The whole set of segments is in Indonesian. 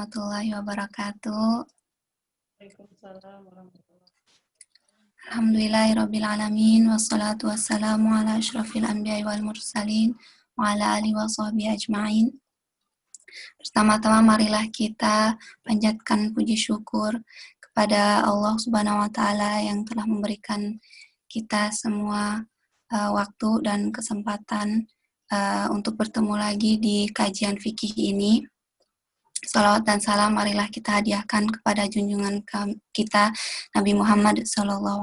warahmatullahi wabarakatuh. Waalaikumsalam warahmatullahi wabarakatuh. Alhamdulillahirabbil alamin wassalatu wassalamu ala asyrafil anbiya'i wal mursalin wa ala alihi washabbihi ajmain. Pertama-tama marilah kita panjatkan puji syukur kepada Allah Subhanahu wa taala yang telah memberikan kita semua waktu dan kesempatan untuk bertemu lagi di kajian fikih ini. Salawat dan salam marilah kita hadiahkan kepada junjungan kita Nabi Muhammad SAW.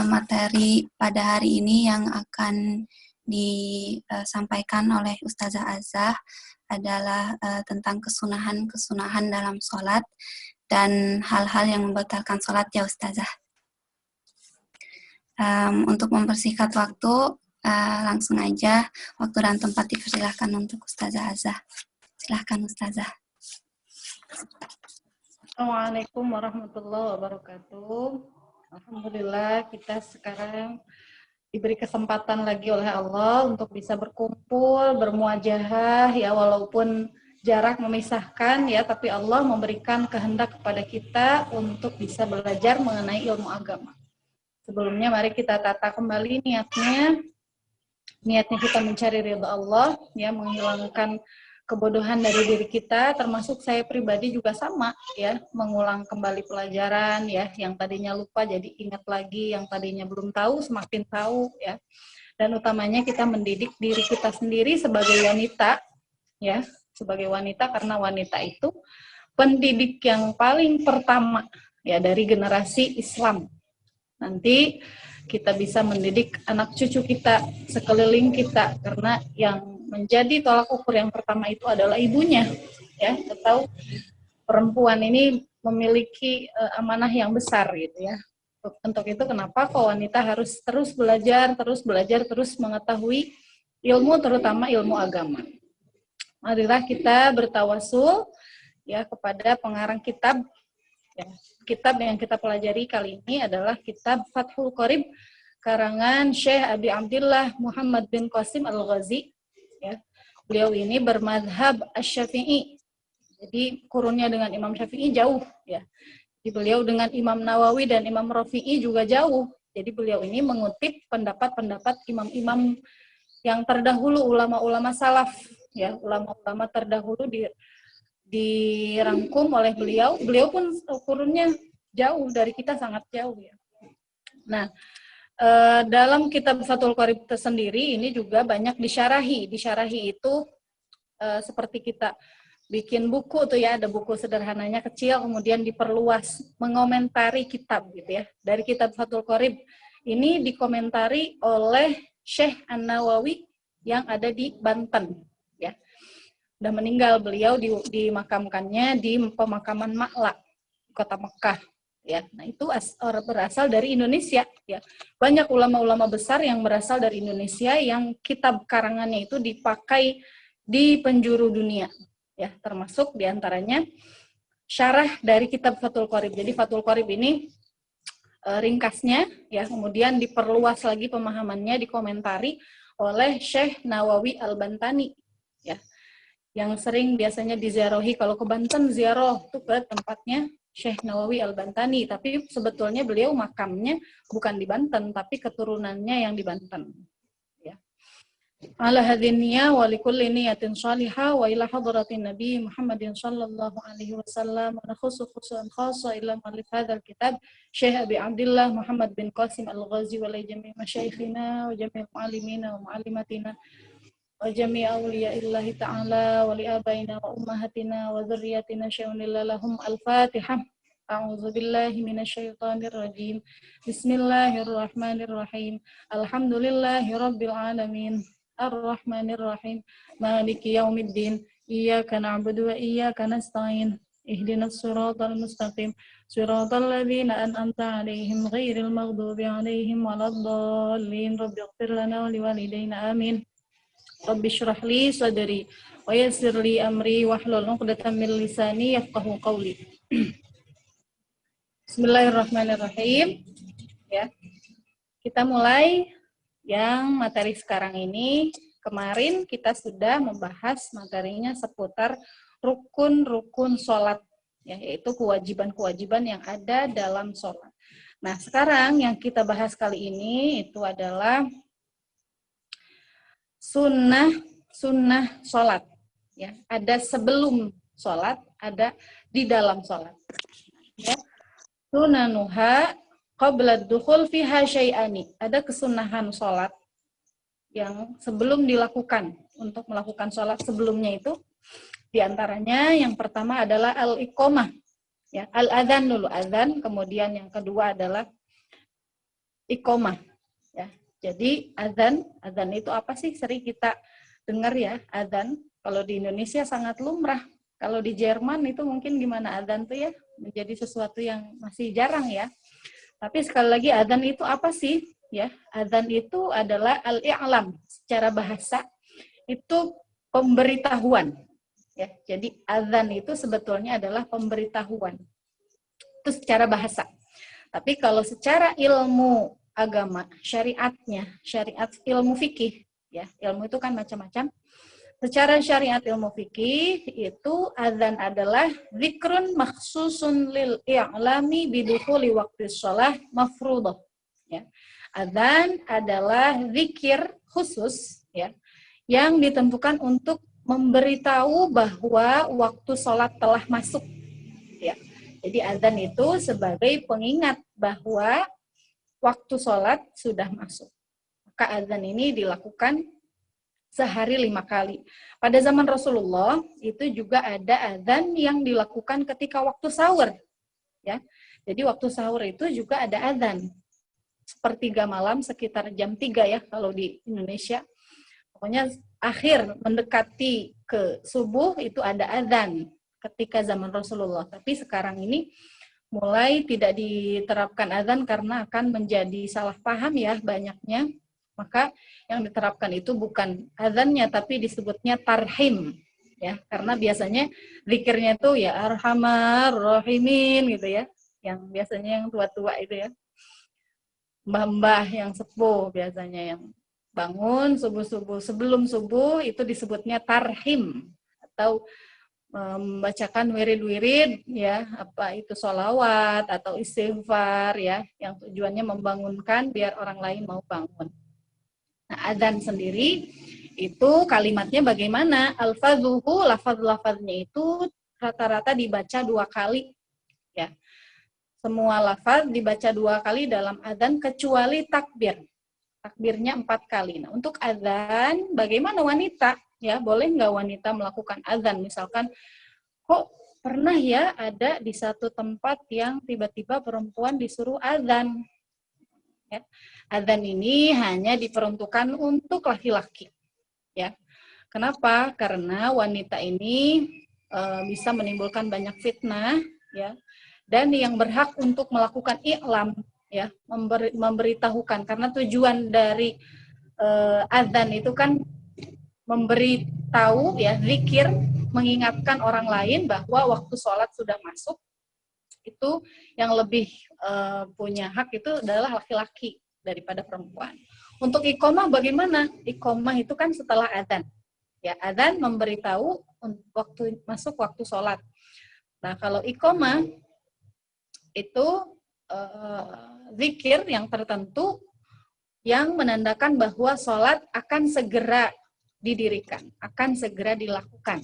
Materi pada hari ini yang akan disampaikan oleh Ustazah Azah adalah tentang kesunahan dalam sholat dan hal-hal yang membatalkan sholat ya Ustazah. Untuk mempersingkat waktu, langsung aja waktu dan tempat dipersilahkan untuk Ustazah Azah. Silahkan Ustazah. Assalamualaikum warahmatullahi wabarakatuh. Alhamdulillah kita sekarang diberi kesempatan lagi oleh Allah untuk bisa berkumpul, bermuajahah ya, walaupun jarak memisahkan ya, tapi Allah memberikan kehendak kepada kita untuk bisa belajar mengenai ilmu agama. Sebelumnya mari kita tata kembali niatnya kita mencari ridha Allah ya, menghilangkan kebodohan dari diri kita, termasuk saya pribadi juga sama ya, mengulang kembali pelajaran ya, yang tadinya lupa jadi ingat lagi, yang tadinya belum tahu semakin tahu ya. Dan utamanya kita mendidik diri kita sendiri sebagai wanita ya, sebagai wanita, karena wanita itu pendidik yang paling pertama ya dari generasi Islam. Nanti kita bisa mendidik anak cucu kita, sekeliling kita, karena yang menjadi tolak ukur yang pertama itu adalah ibunya ya, atau perempuan ini memiliki amanah yang besar gitu ya. Untuk itu kenapa kok wanita harus terus belajar, terus mengetahui ilmu, terutama ilmu agama. Marilah kita bertawasul ya kepada pengarang kitab ya. Kitab yang kita pelajari kali ini adalah kitab Fathul Qorib karangan Syekh Abi Abdillah Muhammad bin Qasim Al-Ghazi ya. Beliau ini bermadhab Asy-Syafi'i. Jadi kurunnya dengan Imam Syafi'i jauh ya. Jadi beliau dengan Imam Nawawi dan Imam Rafi'i juga jauh. Jadi beliau ini mengutip pendapat-pendapat imam-imam yang terdahulu, ulama-ulama salaf ya, ulama-ulama terdahulu dirangkum oleh beliau. Beliau pun kurunnya jauh dari kita, sangat jauh ya. Nah, dalam kitab Fathul Qorib tersendiri ini juga banyak disyarahi. Disyarahi itu seperti kita bikin buku tuh ya, ada buku sederhananya kecil, kemudian diperluas, mengomentari kitab gitu ya. Dari kitab Fathul Qorib ini dikomentari oleh Syekh An-Nawawi yang ada di Banten ya. Sudah meninggal beliau, dimakamkannya di pemakaman Ma'la, kota Mekah. Ya, nah itu berasal dari Indonesia ya. Banyak ulama-ulama besar yang berasal dari Indonesia yang kitab karangannya itu dipakai di penjuru dunia ya, termasuk diantaranya syarah dari kitab Fathul Qorib. Jadi Fathul Qorib ini ringkasnya ya, kemudian diperluas lagi pemahamannya, dikomentari oleh Syekh Nawawi Al-Bantani ya, yang sering biasanya diziarahi kalau ke Banten, ziarah tuh ke tempatnya Syekh Nawawi Al-Bantani, tapi sebetulnya beliau makamnya bukan di Banten, tapi keturunannya yang di Banten. Ya. Ala hadinnya wa likulli niyatin salihah wa ila hadratin Nabi Muhammadin sallallahu alaihi wasallam wa khususan khassa ila muallif hadzal kitab Syekh Abi Abdillah Muhammad bin Qasim Al-Ghazi wa li jami' masyayikhina wa jami' muallimina wa muallimatina wa jami' awliyaillahi ta'ala wa li abaina wa ummahatina wa dzurriyyatina syai'un lahum al-Fatihah. A'udzu billahi minasyaitonir rajim. Bismillahirrahmanirrahim. Alhamdulillahi rabbil alamin. Ar-Rahmanir Rahim. Maliki yaumiddin. Iyyaka na'budu wa iyyaka nasta'in. Ihdinas siratal mustaqim. Siratal ladzina an'amta 'alaihim ghairil maghdubi 'alaihim waladdallin. Rabbighfir lana wa liwalidayna amin. Rabbi shrah li sadri wa yassir li amri wahlul 'uqdatam min lisani yafqahu qawli. Bismillahirrahmanirrahim. Ya. Kita mulai yang materi sekarang ini. Kemarin kita sudah membahas materinya seputar rukun-rukun sholat, ya, yaitu kewajiban-kewajiban yang ada dalam sholat. Nah, sekarang yang kita bahas kali ini itu adalah sunnah sholat. Ya, ada sebelum sholat, ada di dalam sholat. Ya. Sunanuha qabla dukhul fiha syai'ani. Ada kesunahan sholat yang sebelum dilakukan, untuk melakukan sholat sebelumnya itu, diantaranya yang pertama adalah al-iqamah. Ya, al-adhan dulu, adhan, kemudian yang kedua adalah iqamah. Ya, jadi azan itu apa sih? Sering kita dengar ya, azan. Kalau di Indonesia sangat lumrah. Kalau di Jerman itu mungkin gimana azan tuh ya? Menjadi sesuatu yang masih jarang ya. Tapi sekali lagi azan itu apa sih? Ya, azan itu adalah al-i'lam. Secara bahasa itu pemberitahuan. Ya, jadi azan itu sebetulnya adalah pemberitahuan. Itu secara bahasa. Tapi kalau secara ilmu agama, syariatnya, syariat ilmu fikih, ya, ilmu itu kan macam-macam. Secara syariat ilmu fikih itu azan adalah zikrun makhsusun lil i'lami bidukhuli waqti shalah mafruḍah. Ya. Azan adalah zikir khusus, ya, yang ditentukan untuk memberitahu bahwa waktu sholat telah masuk. Ya. Jadi azan itu sebagai pengingat bahwa waktu sholat sudah masuk. Maka azan ini dilakukan sehari 5 kali. Pada zaman Rasulullah itu juga ada azan yang dilakukan ketika waktu sahur. Ya, jadi waktu sahur itu juga ada azan. Sepertiga malam sekitar jam 3 ya kalau di Indonesia. Pokoknya akhir mendekati ke subuh itu ada azan ketika zaman Rasulullah. Tapi sekarang ini mulai tidak diterapkan azan karena akan menjadi salah paham ya banyaknya. Maka yang diterapkan itu bukan azannya tapi disebutnya tarhim, ya, karena biasanya zikirnya itu ya arhamar rahimin gitu ya, yang biasanya yang tua-tua itu ya, mbah-mbah yang sepuh biasanya yang bangun subuh-subuh, sebelum subuh itu disebutnya tarhim, atau membacakan wirid-wirid ya, apa itu sholawat atau istighfar ya, yang tujuannya membangunkan biar orang lain mau bangun. Nah, azan sendiri itu kalimatnya bagaimana? Al-fadhuhu, lafaz-lafaznya itu rata-rata dibaca 2 kali. Ya. Semua lafaz dibaca 2 kali dalam azan kecuali takbir. Takbirnya 4 kali. Nah, untuk azan, bagaimana wanita? Ya, boleh nggak wanita melakukan azan? Misalkan, kok pernah ya ada di satu tempat yang tiba-tiba perempuan disuruh azan? Ya. Azan ini hanya diperuntukkan untuk laki-laki. Ya. Kenapa? Karena wanita ini bisa menimbulkan banyak fitnah, ya. Dan yang berhak untuk melakukan i'lam, ya, memberitahukan, karena tujuan dari azan itu kan memberitahu, ya, zikir, mengingatkan orang lain bahwa waktu sholat sudah masuk. Itu yang lebih punya hak itu adalah laki-laki daripada perempuan. Untuk iqamah bagaimana? Iqamah itu kan setelah azan. Ya, azan memberitahu waktu masuk waktu sholat. Nah, kalau iqamah itu zikir yang tertentu yang menandakan bahwa sholat akan segera didirikan, akan segera dilakukan.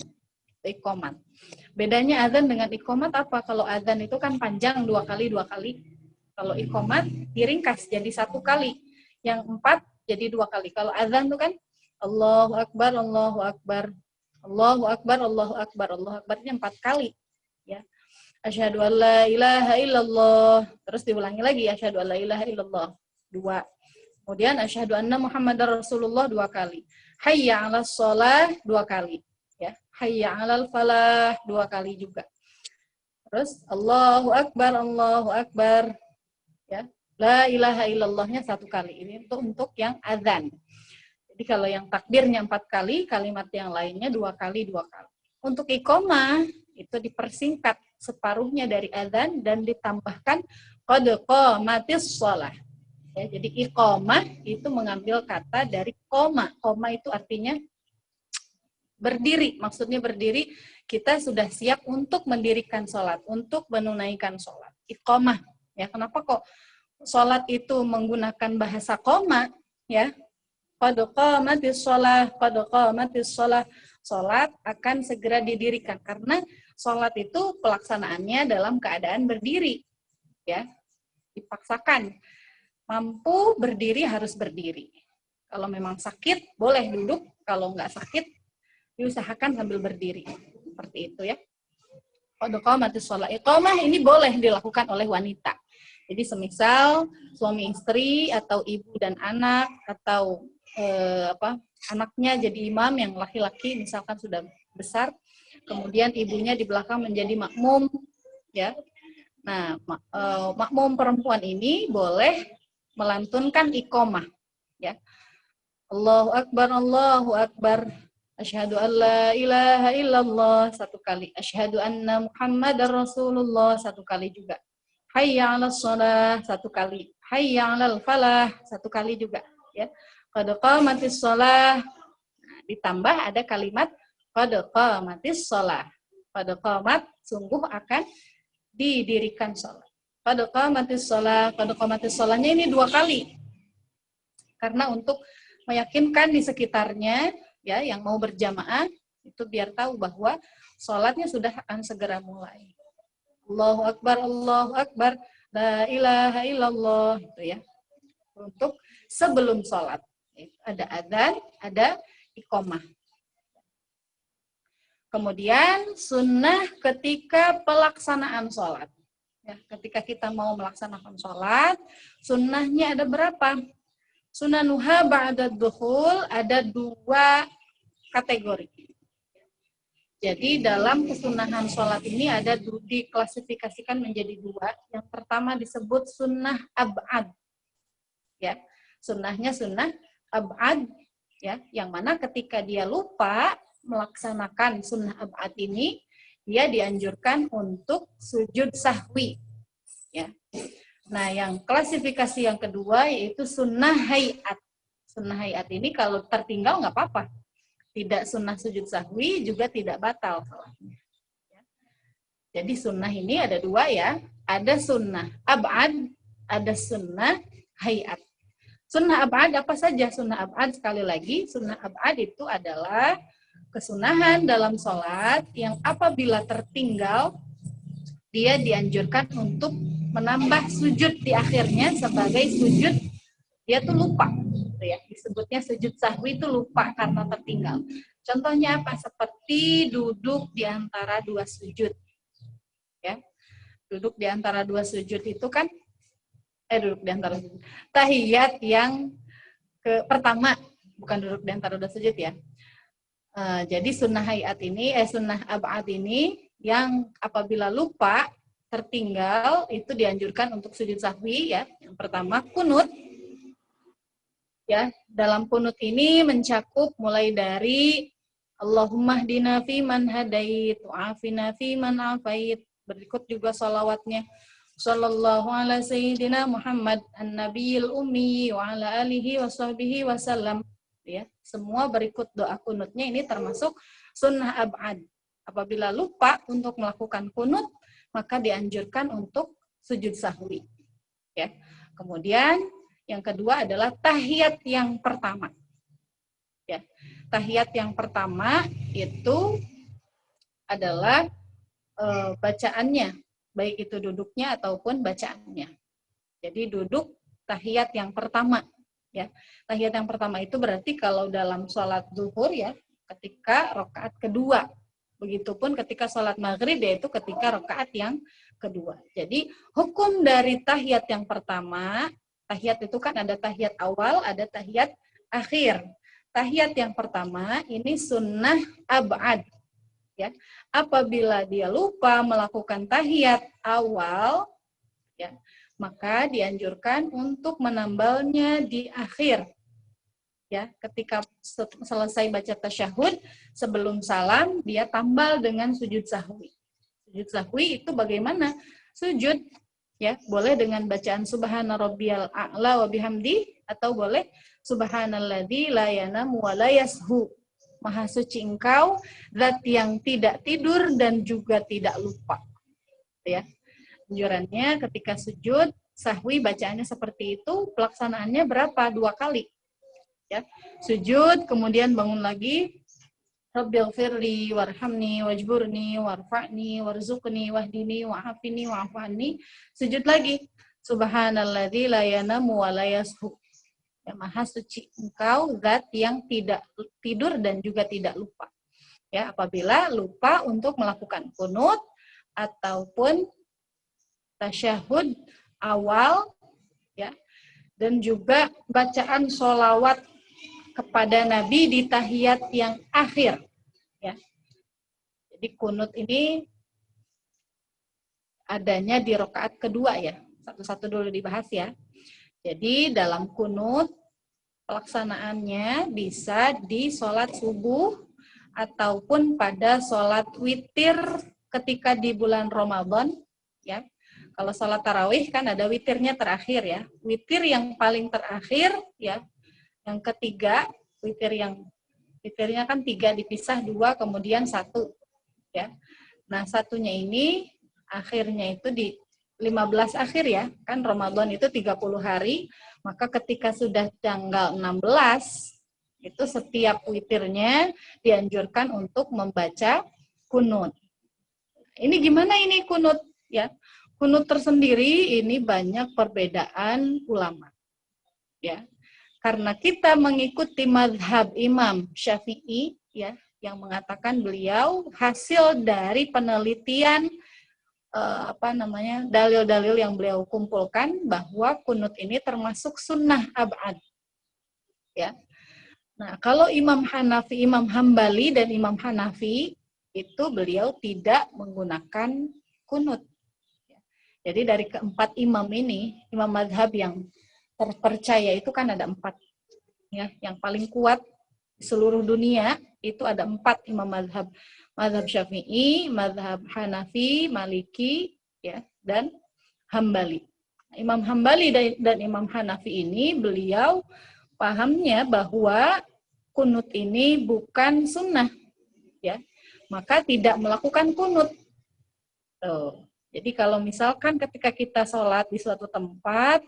Iqamah. Bedanya azan dengan iqamat apa? Kalau azan itu kan panjang 2 kali. Kalau iqamat diringkas jadi 1 kali. Yang 4 jadi 2 kali. Kalau azan itu kan Allahu Akbar, Allahu Akbar, Allahu Akbar, Allahu Akbar, Allahu Akbarnya 4 kali. Ya. Asyhadu an la ilaha illallah. Terus diulangi lagi asyhadu an la ilaha illallah. 2. Kemudian asyhadu anna Muhammadar Rasulullah 2 kali. Hayya 'alas shalah 2 kali. Ya, hayya 'alal falah 2 kali juga. Terus Allahu Akbar, Allahu Akbar. Ya, la ilaha illallahnya 1 kali. Ini untuk yang azan. Jadi kalau yang takbirnya 4 kali, kalimat yang lainnya 2 kali. Untuk iqamah itu dipersingkat separuhnya dari azan dan ditambahkan qad qamatis shalah. Ya, jadi iqamah itu mengambil kata dari koma. Koma itu artinya berdiri, maksudnya berdiri kita sudah siap untuk mendirikan sholat, untuk menunaikan sholat. Iqamah, ya. Kenapa kok sholat itu menggunakan bahasa koma, ya? Qad qamatis shalah, qad qamatis shalah. Sholat akan segera didirikan karena sholat itu pelaksanaannya dalam keadaan berdiri, ya. Dipaksakan. Mampu berdiri harus berdiri. Kalau memang sakit boleh duduk, kalau nggak sakit diusahakan sambil berdiri. Seperti itu, ya. Qad qamatis shalah. Iqamah ini boleh dilakukan oleh wanita. Jadi semisal suami istri atau ibu dan anak atau anaknya jadi imam yang laki-laki misalkan sudah besar, kemudian ibunya di belakang menjadi makmum, ya. Nah, makmum perempuan ini boleh melantunkan iqamah, ya. Allahu Akbar, Allahu Akbar. Asyhadu an la ilaha illallah, satu kali. Asyhadu anna Muhammadar Rasulullah, satu kali juga. Hayya 'alas shalah, satu kali. Hayya 'alal falah, satu kali juga, ya. Qad qamatis shalah. Nah, ditambah ada kalimat qad qamatis shalah. Qad qamat, sungguh akan didirikan salat. Qad qamatis shalah, qad qamatis shalahnya ini 2 kali. Karena untuk meyakinkan di sekitarnya, ya, yang mau berjamaah itu biar tahu bahwa salatnya sudah akan segera mulai. Allahu Akbar, Allahu Akbar, la ilaha illallah, gitu, ya. Untuk sebelum salat. Ada adzan, ada iqamah. Kemudian sunnah ketika pelaksanaan sholat. Ya, ketika kita mau melaksanakan sholat, sunnahnya ada berapa? Sunanuha ba'da dukhul ada 2 kategori. Jadi dalam kesunahan sholat ini ada diklasifikasikan menjadi 2. Yang pertama disebut sunnah ab'ad. Ya, sunnahnya sunnah ab'ad, ya, yang mana ketika dia lupa melaksanakan sunnah ab'ad ini, dia dianjurkan untuk sujud sahwi, ya. Nah, yang klasifikasi yang kedua yaitu sunnah hayat. Sunnah hayat ini kalau tertinggal nggak apa-apa, tidak sunnah sujud sahwi juga tidak batal salahnya. Jadi sunnah ini ada 2, ya, ada sunnah ab'ad, ada sunnah hayat. Sunnah ab'ad apa saja? Sunnah ab'ad sekali lagi, sunnah ab'ad itu adalah kesunahan dalam sholat yang apabila tertinggal, dia dianjurkan untuk menambah sujud di akhirnya sebagai sujud, dia tuh lupa, gitu, ya. Disebutnya sujud sahwi itu lupa karena tertinggal. Contohnya apa? Seperti duduk di antara 2 sujud, ya. Duduk di antara 2 sujud itu kan, duduk di antara sujud. Tahiyat yang pertama, bukan duduk di antara 2 sujud, ya. Jadi sunnah hayat ini, sunnah ab'ad ini yang apabila lupa, tertinggal, itu dianjurkan untuk sujud sahwi, ya. Yang pertama kunut, ya. Dalam kunut ini mencakup mulai dari Allahumma hdina fi man hadait, wa'afina fi man afait. Berikut juga salawatnya. Sallallahu ala sayyidina Muhammad an-nabiyil ummi wa ala alihi wa sahbihi wa sallam. Ya, semua berikut doa kunutnya ini termasuk sunnah ab'ad. Apabila lupa untuk melakukan kunut, maka dianjurkan untuk sujud sahwi. Ya. Kemudian yang kedua adalah tahiyat yang pertama. Ya. Tahiyat yang pertama itu adalah bacaannya, baik itu duduknya ataupun bacaannya. Jadi duduk tahiyat yang pertama. Ya, tahiyat yang pertama itu berarti kalau dalam sholat zuhur, ya, ketika rakaat kedua. Begitupun ketika sholat maghrib, yaitu ketika rakaat yang kedua. Jadi hukum dari tahiyat yang pertama, tahiyat itu kan ada tahiyat awal, ada tahiyat akhir. Tahiyat yang pertama ini sunnah ab'ad. Ya, apabila dia lupa melakukan tahiyat awal, ya, maka dianjurkan untuk menambalnya di akhir. Ya, ketika selesai baca tasyahud, sebelum salam dia tambal dengan sujud sahwi. Sujud sahwi itu bagaimana? Sujud, ya, boleh dengan bacaan subhana rabbiyal a'la wa bihamdi, atau boleh subhanalladzi la yanamu wa la yashu. Maha suci Engkau, zat yang tidak tidur dan juga tidak lupa. Ya. Anjurannya ketika sujud sahwi bacaannya seperti itu, pelaksanaannya berapa? 2 kali. Ya. Sujud, kemudian bangun lagi. Rabbighfirli warhamni wajburni warfa'ni warzuqni wahdini wa'afini wa'afani. Sujud lagi. Subhanalladzi la yanamu wa la yashu. Ya, Maha suci Engkau, zat yang tidak tidur dan juga tidak lupa. Ya, apabila lupa untuk melakukan kunut ataupun tasyahud awal, ya, dan juga bacaan sholawat kepada Nabi di tahiyat yang akhir. Ya. Jadi kunut ini adanya di rakaat kedua ya. Satu-satu dulu dibahas ya. Jadi dalam kunut pelaksanaannya bisa di sholat subuh ataupun pada sholat witir ketika di bulan Ramadan. Ya. Kalau sholat tarawih kan ada witirnya terakhir ya. Witir yang paling terakhir ya. Yang ketiga, witirnya kan 3 dipisah 2 kemudian 1 ya. Nah, satunya ini akhirnya itu di 15 akhir ya. Kan Ramadan itu 30 hari, maka ketika sudah tanggal 16 itu setiap witirnya dianjurkan untuk membaca kunut. Ini gimana ini kunut ya? Kunut tersendiri ini banyak perbedaan ulama. Ya. Karena kita mengikuti mazhab Imam Syafi'i ya, yang mengatakan beliau hasil dari penelitian dalil-dalil yang beliau kumpulkan bahwa kunut ini termasuk sunnah ab'ad. Ya. Nah, kalau Imam Hanafi, Imam Hambali dan Imam Hanafi itu beliau tidak menggunakan kunut. Jadi dari keempat imam ini, imam mazhab yang terpercaya itu kan ada 4 ya, yang paling kuat di seluruh dunia itu ada 4 imam mazhab. Mazhab Syafi'i, mazhab Hanafi, Maliki ya, dan Hambali. Imam Hambali dan Imam Hanafi ini beliau pahamnya bahwa kunut ini bukan sunnah ya, maka tidak melakukan kunut. Tuh. Jadi kalau misalkan ketika kita sholat di suatu tempat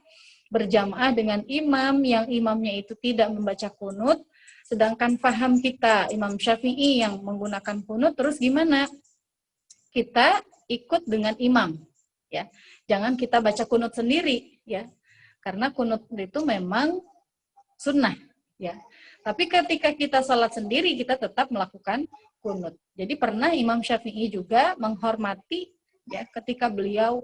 berjamaah dengan imam yang imamnya itu tidak membaca kunut, sedangkan faham kita Imam Syafi'i yang menggunakan kunut, terus gimana? Kita ikut dengan imam, ya. Jangan kita baca kunut sendiri, ya. Karena kunut itu memang sunnah, ya. Tapi ketika kita sholat sendiri, kita tetap melakukan kunut. Jadi pernah Imam Syafi'i juga menghormati, ya, ketika beliau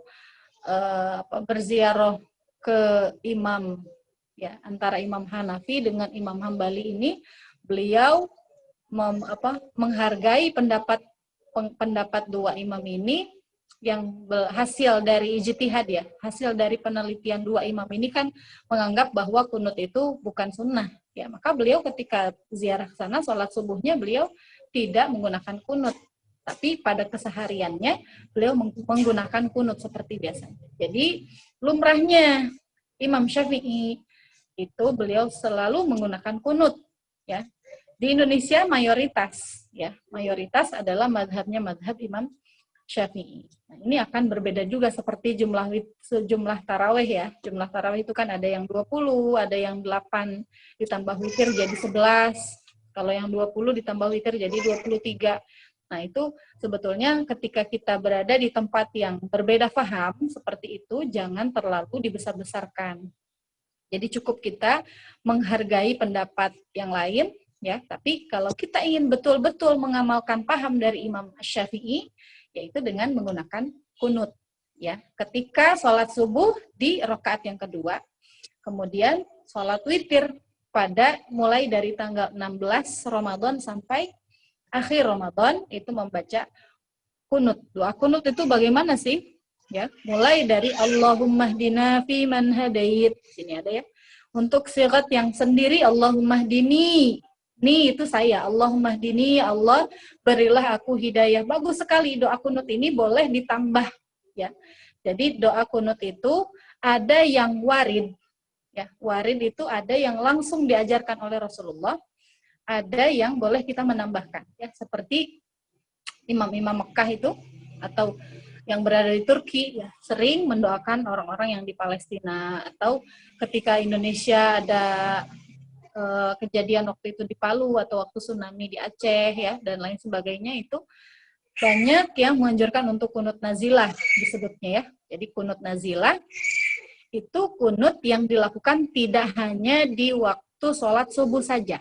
berziarah ke imam ya, antara Imam Hanafi dengan Imam Hambali ini, beliau menghargai pendapat 2 imam ini yang hasil dari ijtihad ya, hasil dari penelitian 2 imam ini kan menganggap bahwa kunut itu bukan sunnah ya, maka beliau ketika ziarah ke sana sholat subuhnya beliau tidak menggunakan kunut, tapi pada kesehariannya beliau menggunakan kunut seperti biasa. Jadi lumrahnya Imam Syafi'i itu beliau selalu menggunakan kunut ya. Di Indonesia mayoritas adalah mazhabnya mazhab Imam Syafi'i. Nah, ini akan berbeda juga seperti jumlah tarawih ya. Jumlah tarawih itu kan ada yang 20, ada yang 8 ditambah witir jadi 11. Kalau yang 20 ditambah witir jadi 23. Nah, itu sebetulnya ketika kita berada di tempat yang berbeda faham seperti itu, jangan terlalu dibesar-besarkan. Jadi cukup kita menghargai pendapat yang lain, ya. Tapi kalau kita ingin betul-betul mengamalkan paham dari Imam Syafi'i, yaitu dengan menggunakan kunut, ya. Ketika sholat subuh di rakaat yang kedua, kemudian sholat witir pada mulai dari tanggal 16 Ramadan sampai akhir Ramadan itu membaca kunut. Doa kunut itu bagaimana sih? Ya, mulai dari Allahumma hdina fi man hadait. Sini ada ya. Untuk sigat yang sendiri Allahumma hdini. Ini itu saya. Allahumma hdini, Allah berilah aku hidayah. Bagus sekali doa kunut ini boleh ditambah ya. Jadi doa kunut itu ada yang warid. Ya, warid itu ada yang langsung diajarkan oleh Rasulullah. ada yang boleh kita menambahkan, ya, seperti imam-imam Mekah itu atau yang berada di Turki ya sering mendoakan orang-orang yang di Palestina, atau ketika Indonesia ada kejadian waktu itu di Palu atau waktu tsunami di Aceh ya dan lain sebagainya, itu banyak yang menganjurkan untuk kunut nazilah disebutnya ya. Jadi kunut nazilah itu kunut yang dilakukan tidak hanya di waktu sholat subuh saja,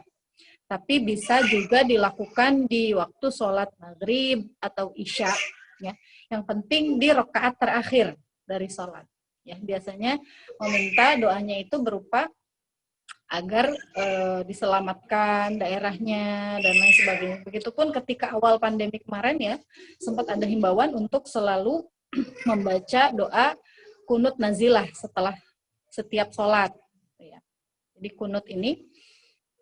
tapi bisa juga dilakukan di waktu sholat maghrib atau isya ya. Yang penting di rakaat terakhir dari sholat ya. Biasanya meminta doanya itu berupa agar diselamatkan daerahnya dan lain sebagainya. Begitupun ketika awal pandemi kemarin ya, sempat ada himbauan untuk selalu membaca doa kunut nazilah setelah setiap sholat. Ya. Jadi kunut ini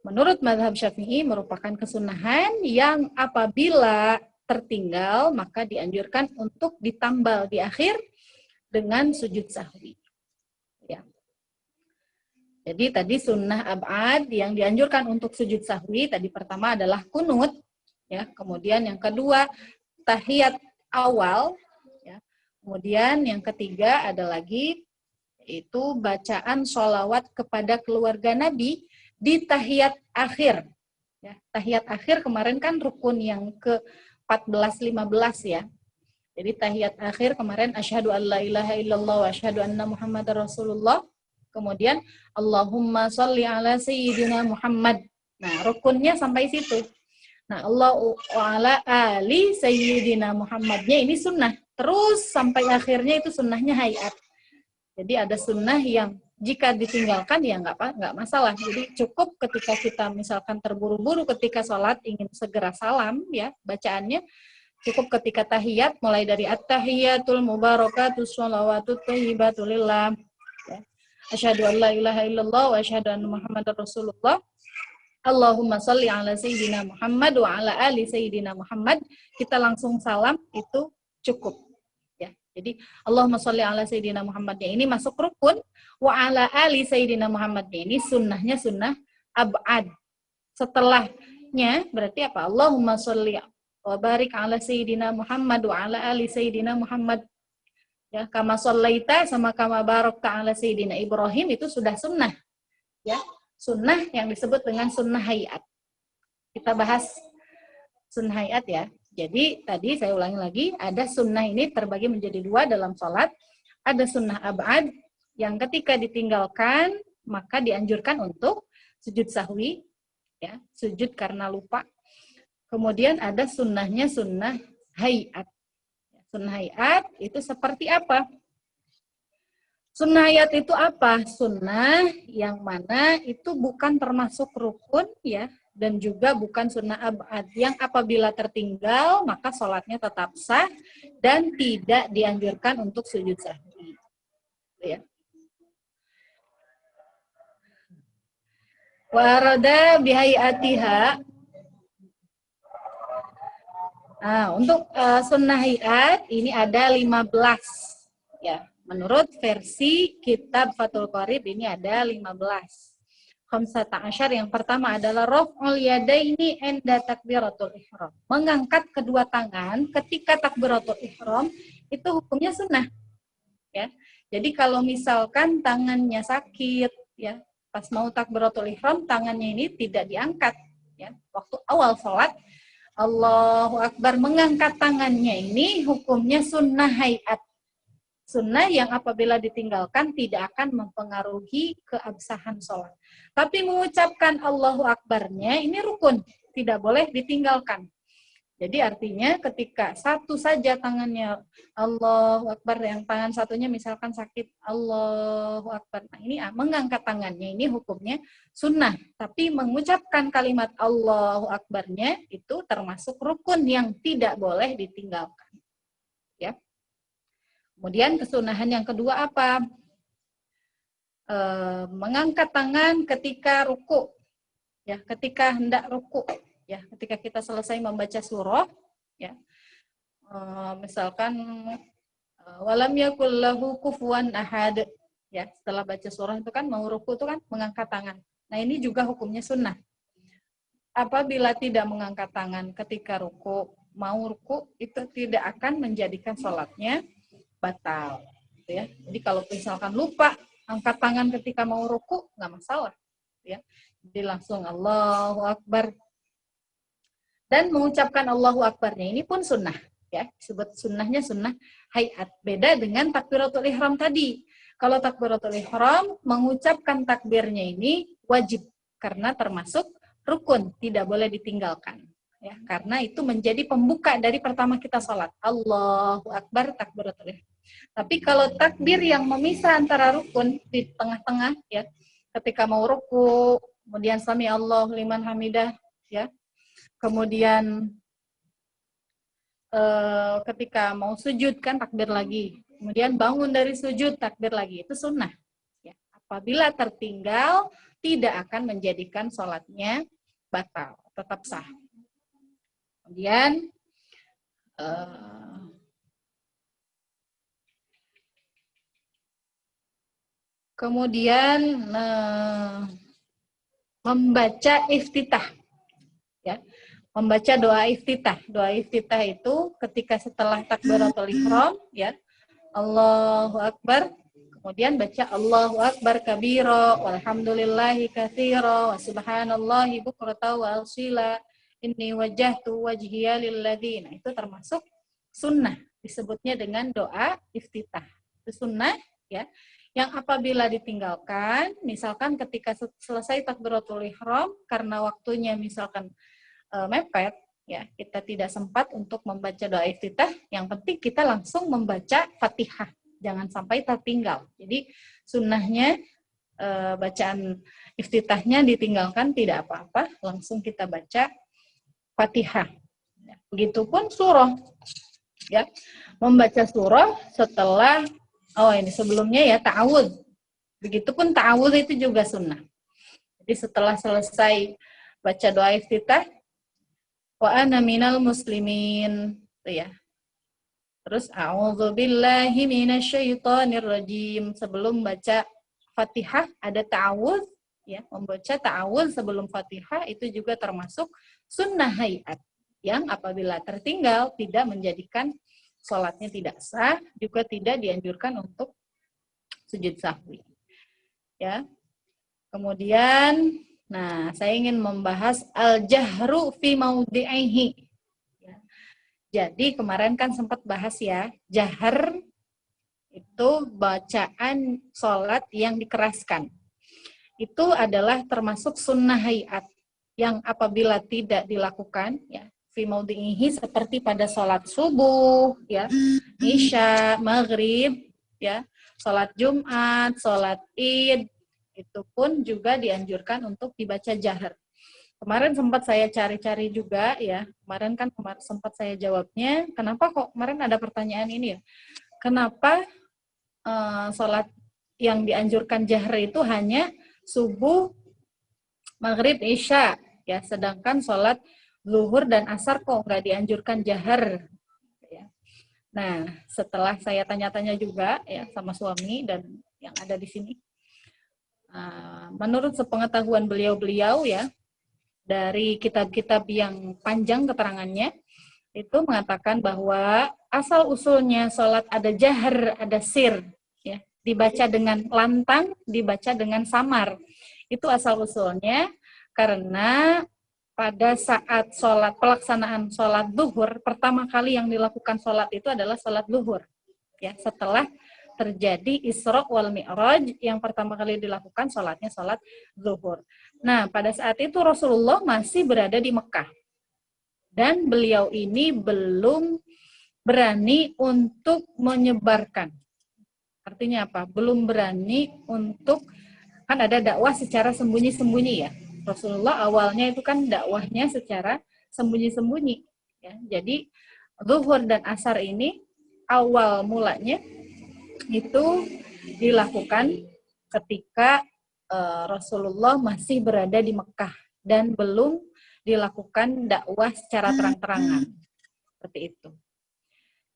menurut mazhab Syafi'i merupakan kesunahan yang apabila tertinggal maka dianjurkan untuk ditambal di akhir dengan sujud sahwi. Ya. Jadi tadi sunnah ab'ad yang dianjurkan untuk sujud sahwi, tadi pertama adalah kunut, ya. Kemudian yang kedua tahiyat awal, ya. Kemudian yang ketiga ada lagi itu bacaan sholawat kepada keluarga Nabi di tahiyat akhir. Ya, tahiyat akhir kemarin kan rukun yang ke-14-15 ya. Jadi tahiyat akhir kemarin asyhadu an la ilaha illallah wa asyhadu anna muhammadar rasulullah. Kemudian Allahumma sholli ala sayyidina Muhammad. Nah, rukunnya sampai situ. Nah, Allah ala ali sayyidina Muhammadnya ini sunnah. Terus sampai akhirnya itu sunnahnya hayat. Jadi ada sunnah yang jika ditinggalkan ya nggak masalah. Jadi cukup ketika kita misalkan terburu-buru ketika sholat ingin segera salam ya bacaannya, cukup ketika tahiyat mulai dari at-tahiyatul mubarakatus sholawatut thayyibatul lillah. Ya. Asyhadu an la ilaha illallah wa asyhadu anna muhammadar rasulullah. Allahumma sholli ala sayyidina Muhammad wa ala ali sayyidina Muhammad. Kita langsung salam itu cukup. Ya. Jadi Allahumma sholli ala sayyidina Muhammadnya ini masuk rukun, wa ala ali sayyidina Muhammadnya ini sunnahnya sunnah ab'ad. Setelahnya berarti apa? Allahumma sholli wa barik ala sayyidina Muhammad wa ala ali sayyidina Muhammad. Ya, kama shallaita sama kama barakta ala sayyidina Ibrahim itu sudah sunnah. Ya, sunnah yang disebut dengan sunnah hayat. Kita bahas sunnah hayat ya. Jadi tadi saya ulangi lagi, ada sunnah ini terbagi menjadi dua dalam sholat. Ada sunnah ab'ad yang ketika ditinggalkan maka dianjurkan untuk sujud sahwi, ya, sujud karena lupa. Kemudian ada sunnahnya sunnah hayat. Sunnah hayat itu seperti apa? Sunnah hayat itu apa? Sunnah yang mana itu bukan termasuk rukun ya, dan juga bukan sunnah ab'ad yang apabila tertinggal maka sholatnya tetap sah dan tidak dianjurkan untuk sujud sahwi. Ya. Warada bihayatiha. Nah, untuk sunnah hayat ini ada 15 ya. Menurut versi kitab Fathul Qorib ini ada 15. Khamsata asyar yang pertama adalah raf'ul yadaini inda takbiratul ihram. Mengangkat kedua tangan ketika takbiratul ihram itu hukumnya sunnah. Ya. Jadi kalau misalkan tangannya sakit ya, pas mau takbiratul ihram tangannya ini tidak diangkat ya. Waktu awal sholat Allahu Akbar mengangkat tangannya ini hukumnya sunnah hayat. Sunnah yang apabila ditinggalkan tidak akan mempengaruhi keabsahan sholat. Tapi mengucapkan Allahu Akbarnya ini rukun, tidak boleh ditinggalkan. Jadi artinya ketika satu saja tangannya Allahu Akbar, yang tangan satunya misalkan sakit Allahu Akbar. Nah ini mengangkat tangannya ini hukumnya sunnah. Tapi mengucapkan kalimat Allahu Akbarnya itu termasuk rukun yang tidak boleh ditinggalkan. Ya. Kemudian kesunahan yang kedua apa? Mengangkat tangan ketika ruku. Ya, ketika hendak ruku. Ya, ketika kita selesai membaca surah, ya, misalkan walam yakul lahu kufuwan ahad, ya, setelah baca surah itu kan mau ruku itu kan mengangkat tangan. Nah ini juga hukumnya sunnah. apabila tidak mengangkat tangan ketika ruku, mau ruku itu tidak akan menjadikan sholatnya batal. Gitu ya. Jadi kalau misalkan lupa angkat tangan ketika mau ruku, nggak masalah. Ya. Jadi langsung Allahu Akbar. Dan mengucapkan Allahu Akbarnya ini pun sunnah. Ya, disebut sunnahnya sunnah hayat. Beda dengan takbiratul ihram tadi. Kalau takbiratul ihram, mengucapkan takbirnya ini wajib. Karena termasuk rukun, tidak boleh ditinggalkan. Ya, karena itu menjadi pembuka dari pertama kita sholat. Allahu Akbar, takbiratul ihram. Tapi kalau takbir yang memisah antara rukun di tengah-tengah, ya, ketika mau ruku, kemudian sami Allah liman hamidah, ya, kemudian ketika mau sujud kan takbir lagi, kemudian bangun dari sujud takbir lagi, itu sunnah. Ya. Apabila tertinggal tidak akan menjadikan sholatnya batal, tetap sah. Kemudian membaca iftitah, ya. Membaca doa iftitah. Doa iftitah itu ketika setelah takbiratul ihram, ya, Allahu Akbar, kemudian baca Allahu Akbar kabira, walhamdulillahi katsira, wa subhanallahi bukrata wa asila, inni wajjahtu wajhiya lilladzi. Nah, itu termasuk sunnah, disebutnya dengan doa iftitah. Itu sunnah, ya. Yang apabila ditinggalkan, misalkan ketika selesai takbiratul ihram karena waktunya misalkan mepet, ya, kita tidak sempat untuk membaca doa iftitah, yang penting kita langsung membaca Fatihah, jangan sampai tertinggal. Jadi sunnahnya bacaan iftitahnya ditinggalkan tidak apa-apa, langsung kita baca Fatihah. Begitupun surah, ya, membaca surah setelah ini sebelumnya ya ta'awudz. Begitupun ta'awudz itu juga sunnah. Jadi setelah selesai baca doa iftitah, wa ana minal muslimin, ya. Terus a'udzubillahi minasyaitonir rajim. Sebelum baca Fatihah ada ta'awudz, ya. Membaca ta'awudz sebelum Fatihah itu juga termasuk sunnah hayat yang apabila tertinggal tidak menjadikan sholatnya tidak sah, juga tidak dianjurkan untuk sujud sahwi. Ya. Kemudian saya ingin membahas al-jahru fi maudhi'ihi. Ya. Jadi kemarin kan sempat bahas ya, jahar itu bacaan sholat yang dikeraskan. Itu adalah termasuk sunnah hayat yang apabila tidak dilakukan, ya, fi maudhi'ihi seperti pada sholat subuh, ya, isya, maghrib, ya, sholat Jumat, sholat Id, itu pun juga dianjurkan untuk dibaca jahar. Kemarin sempat saya cari-cari juga, ya. Kemarin sempat saya jawabnya, kenapa kok kemarin ada pertanyaan ini ya? Kenapa sholat yang dianjurkan jahar itu hanya subuh, maghrib, isya, ya, sedangkan sholat zuhur dan asar kok nggak dianjurkan jahar? Ya. Nah, setelah saya tanya-tanya juga ya sama suami dan yang ada di sini, menurut sepengetahuan beliau-beliau ya, dari kitab-kitab yang panjang keterangannya, itu mengatakan bahwa asal-usulnya sholat ada jahar, ada sir, ya, dibaca dengan lantang, dibaca dengan samar. Itu asal-usulnya karena pada saat pelaksanaan sholat zuhur, pertama kali yang dilakukan sholat itu adalah sholat zuhur. Ya, setelah terjadi Isra wal Mi'raj, yang pertama kali dilakukan sholatnya sholat zuhur. Nah, pada saat itu Rasulullah masih berada di Mekah. Dan beliau ini belum berani untuk menyebarkan. Artinya apa? Belum berani untuk, kan ada dakwah secara sembunyi-sembunyi ya. Rasulullah awalnya itu kan dakwahnya secara sembunyi-sembunyi. Ya. Jadi zuhur dan asar ini awal mulanya itu dilakukan ketika Rasulullah masih berada di Mekah dan belum dilakukan dakwah secara terang-terangan. Seperti itu.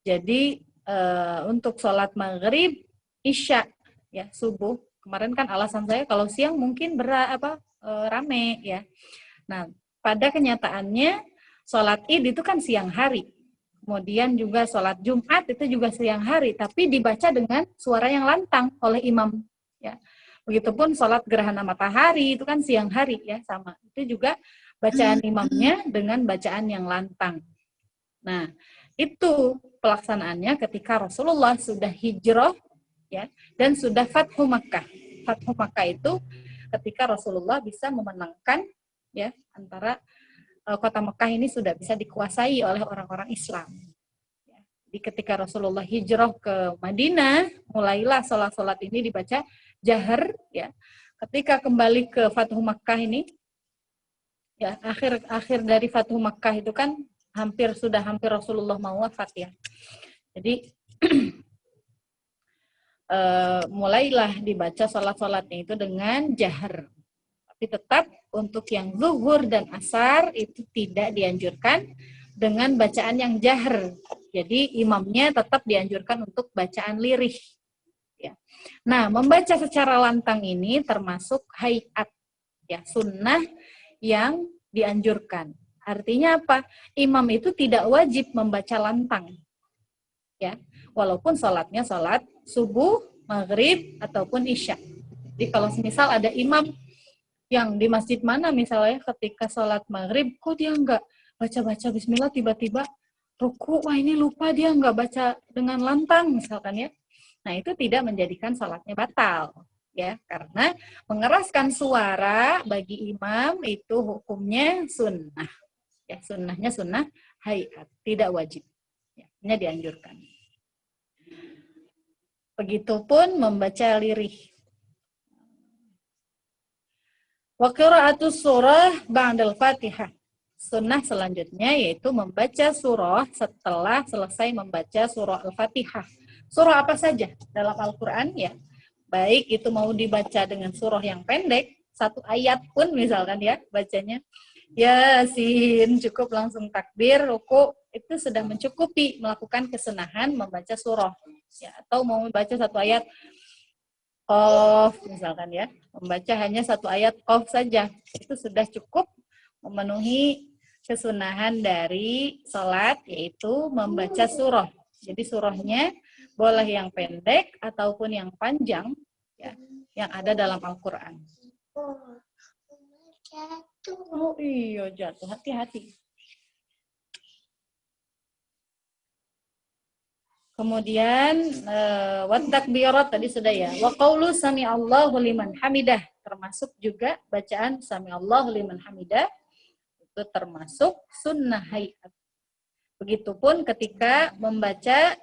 Jadi untuk sholat maghrib, isya, ya, subuh. Kemarin kan alasan saya kalau siang mungkin rame ya. Nah, pada kenyataannya sholat Id itu kan siang hari. Kemudian juga sholat Jumat itu juga siang hari, tapi dibaca dengan suara yang lantang oleh imam. Ya. Begitupun sholat gerhana matahari itu kan siang hari ya sama. Itu juga bacaan imamnya dengan bacaan yang lantang. Nah, itu pelaksanaannya ketika Rasulullah sudah hijrah ya dan sudah Fathu Makkah. Fathu Makkah itu ketika Rasulullah bisa memenangkan ya antara kota Mekah ini sudah bisa dikuasai oleh orang-orang Islam. Jadi ketika Rasulullah hijrah ke Madinah, mulailah sholat-sholat ini dibaca jahar. Ya. Ketika kembali ke Fathu Makkah ini, ya akhir dari Fathu Makkah itu kan hampir Rasulullah mau wafat ya. Jadi mulailah dibaca sholat-sholatnya itu dengan jahar. Tapi tetap untuk yang zuhur dan asar itu tidak dianjurkan dengan bacaan yang jahar. Jadi imamnya tetap dianjurkan untuk bacaan lirih. Ya. Nah, membaca secara lantang ini termasuk hayat, ya sunnah yang dianjurkan. Artinya apa? Imam itu tidak wajib membaca lantang. Ya, walaupun sholatnya sholat subuh, maghrib, ataupun isya. Jadi kalau misal ada imam yang di masjid mana misalnya ketika sholat maghrib, kok dia nggak baca-baca bismillah, tiba-tiba ruku, wah ini lupa dia nggak baca dengan lantang misalkan ya. Nah itu tidak menjadikan sholatnya batal ya, karena mengeraskan suara bagi imam itu hukumnya sunnah ya, sunnahnya sunnah hayat, tidak wajib ya, hanya dianjurkan. Begitupun membaca lirih. Wa qira'atus surah ba'dal Fatihah. Sunnah selanjutnya yaitu membaca surah setelah selesai membaca surah Al-Fatihah. Surah apa saja dalam Al-Qur'an ya. Baik itu mau dibaca dengan surah yang pendek, 1 ayat pun misalkan ya bacanya. Yasin, cukup langsung takbir, ruku, itu sudah mencukupi melakukan kesunahan membaca surah. Ya, atau mau membaca 1 ayat Qaf misalkan ya, membaca hanya 1 ayat Qaf saja, itu sudah cukup memenuhi kesunahan dari sholat, yaitu membaca surah. Jadi surahnya boleh yang pendek ataupun yang panjang ya, yang ada dalam Al-Quran. Oh iya jatuh, hati-hati. Kemudian wat takbirat tadi sudah ya. Wa qaulu sami'allahu liman hamidah, termasuk juga bacaan sami'allahu liman hamidah itu termasuk sunnah hayat. Begitupun ketika membaca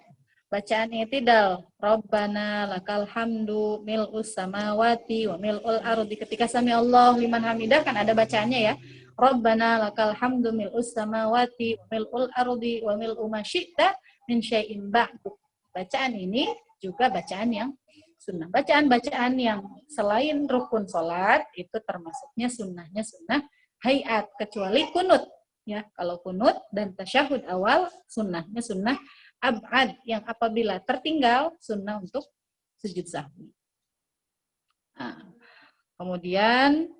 bacaan i'tidal, Rabbana lakal hamdu mil'us samawati wa mil'ul ardi. Ketika sami'allahu liman hamidah kan ada bacaannya ya. Rabbana lakal hamdu mil'us samawati wa mil'ul ardi wa mil'u ma syi'ta min syai'in ba'du. Bacaan ini juga bacaan yang sunnah. Bacaan-bacaan yang selain rukun sholat itu termasuknya sunnahnya sunnah hayat, kecuali kunut. Ya, kalau kunut dan tasyahud awal sunnahnya sunnah ab'ad, yang apabila tertinggal sunnah untuk sujud sahwi. Nah, kemudian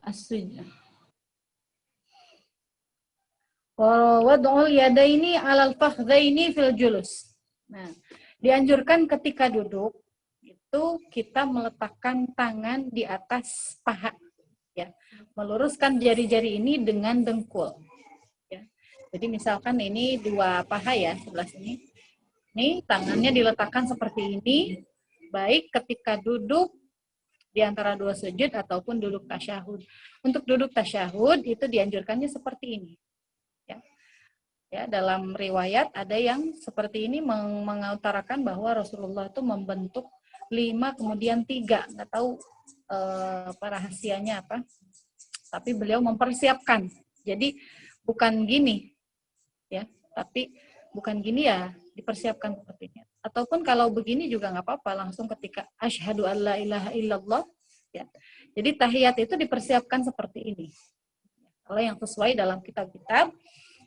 as-sujud. Wad'ul yadaini 'alal fakhdaini fil julus. Nah, dianjurkan ketika duduk itu kita meletakkan tangan di atas paha ya. Meluruskan jari-jari ini dengan dengkul. Ya. Jadi misalkan ini 2 paha ya, sebelah sini. Ini tangannya diletakkan seperti ini, baik ketika duduk di antara 2 sujud ataupun duduk tasyahud. Untuk duduk tasyahud itu dianjurkannya seperti ini. Ya, dalam riwayat ada yang seperti ini mengutarakan bahwa Rasulullah itu membentuk 5 kemudian 3, nggak tahu rahasianya apa, tapi beliau mempersiapkan. Jadi bukan gini, ya, tapi bukan gini ya, dipersiapkan sepertinya. Ataupun kalau begini juga nggak apa-apa, langsung ketika asyhadu alla ilaha illallah, ya. Jadi tahiyat itu dipersiapkan seperti ini. Kalau yang sesuai dalam kitab-kitab.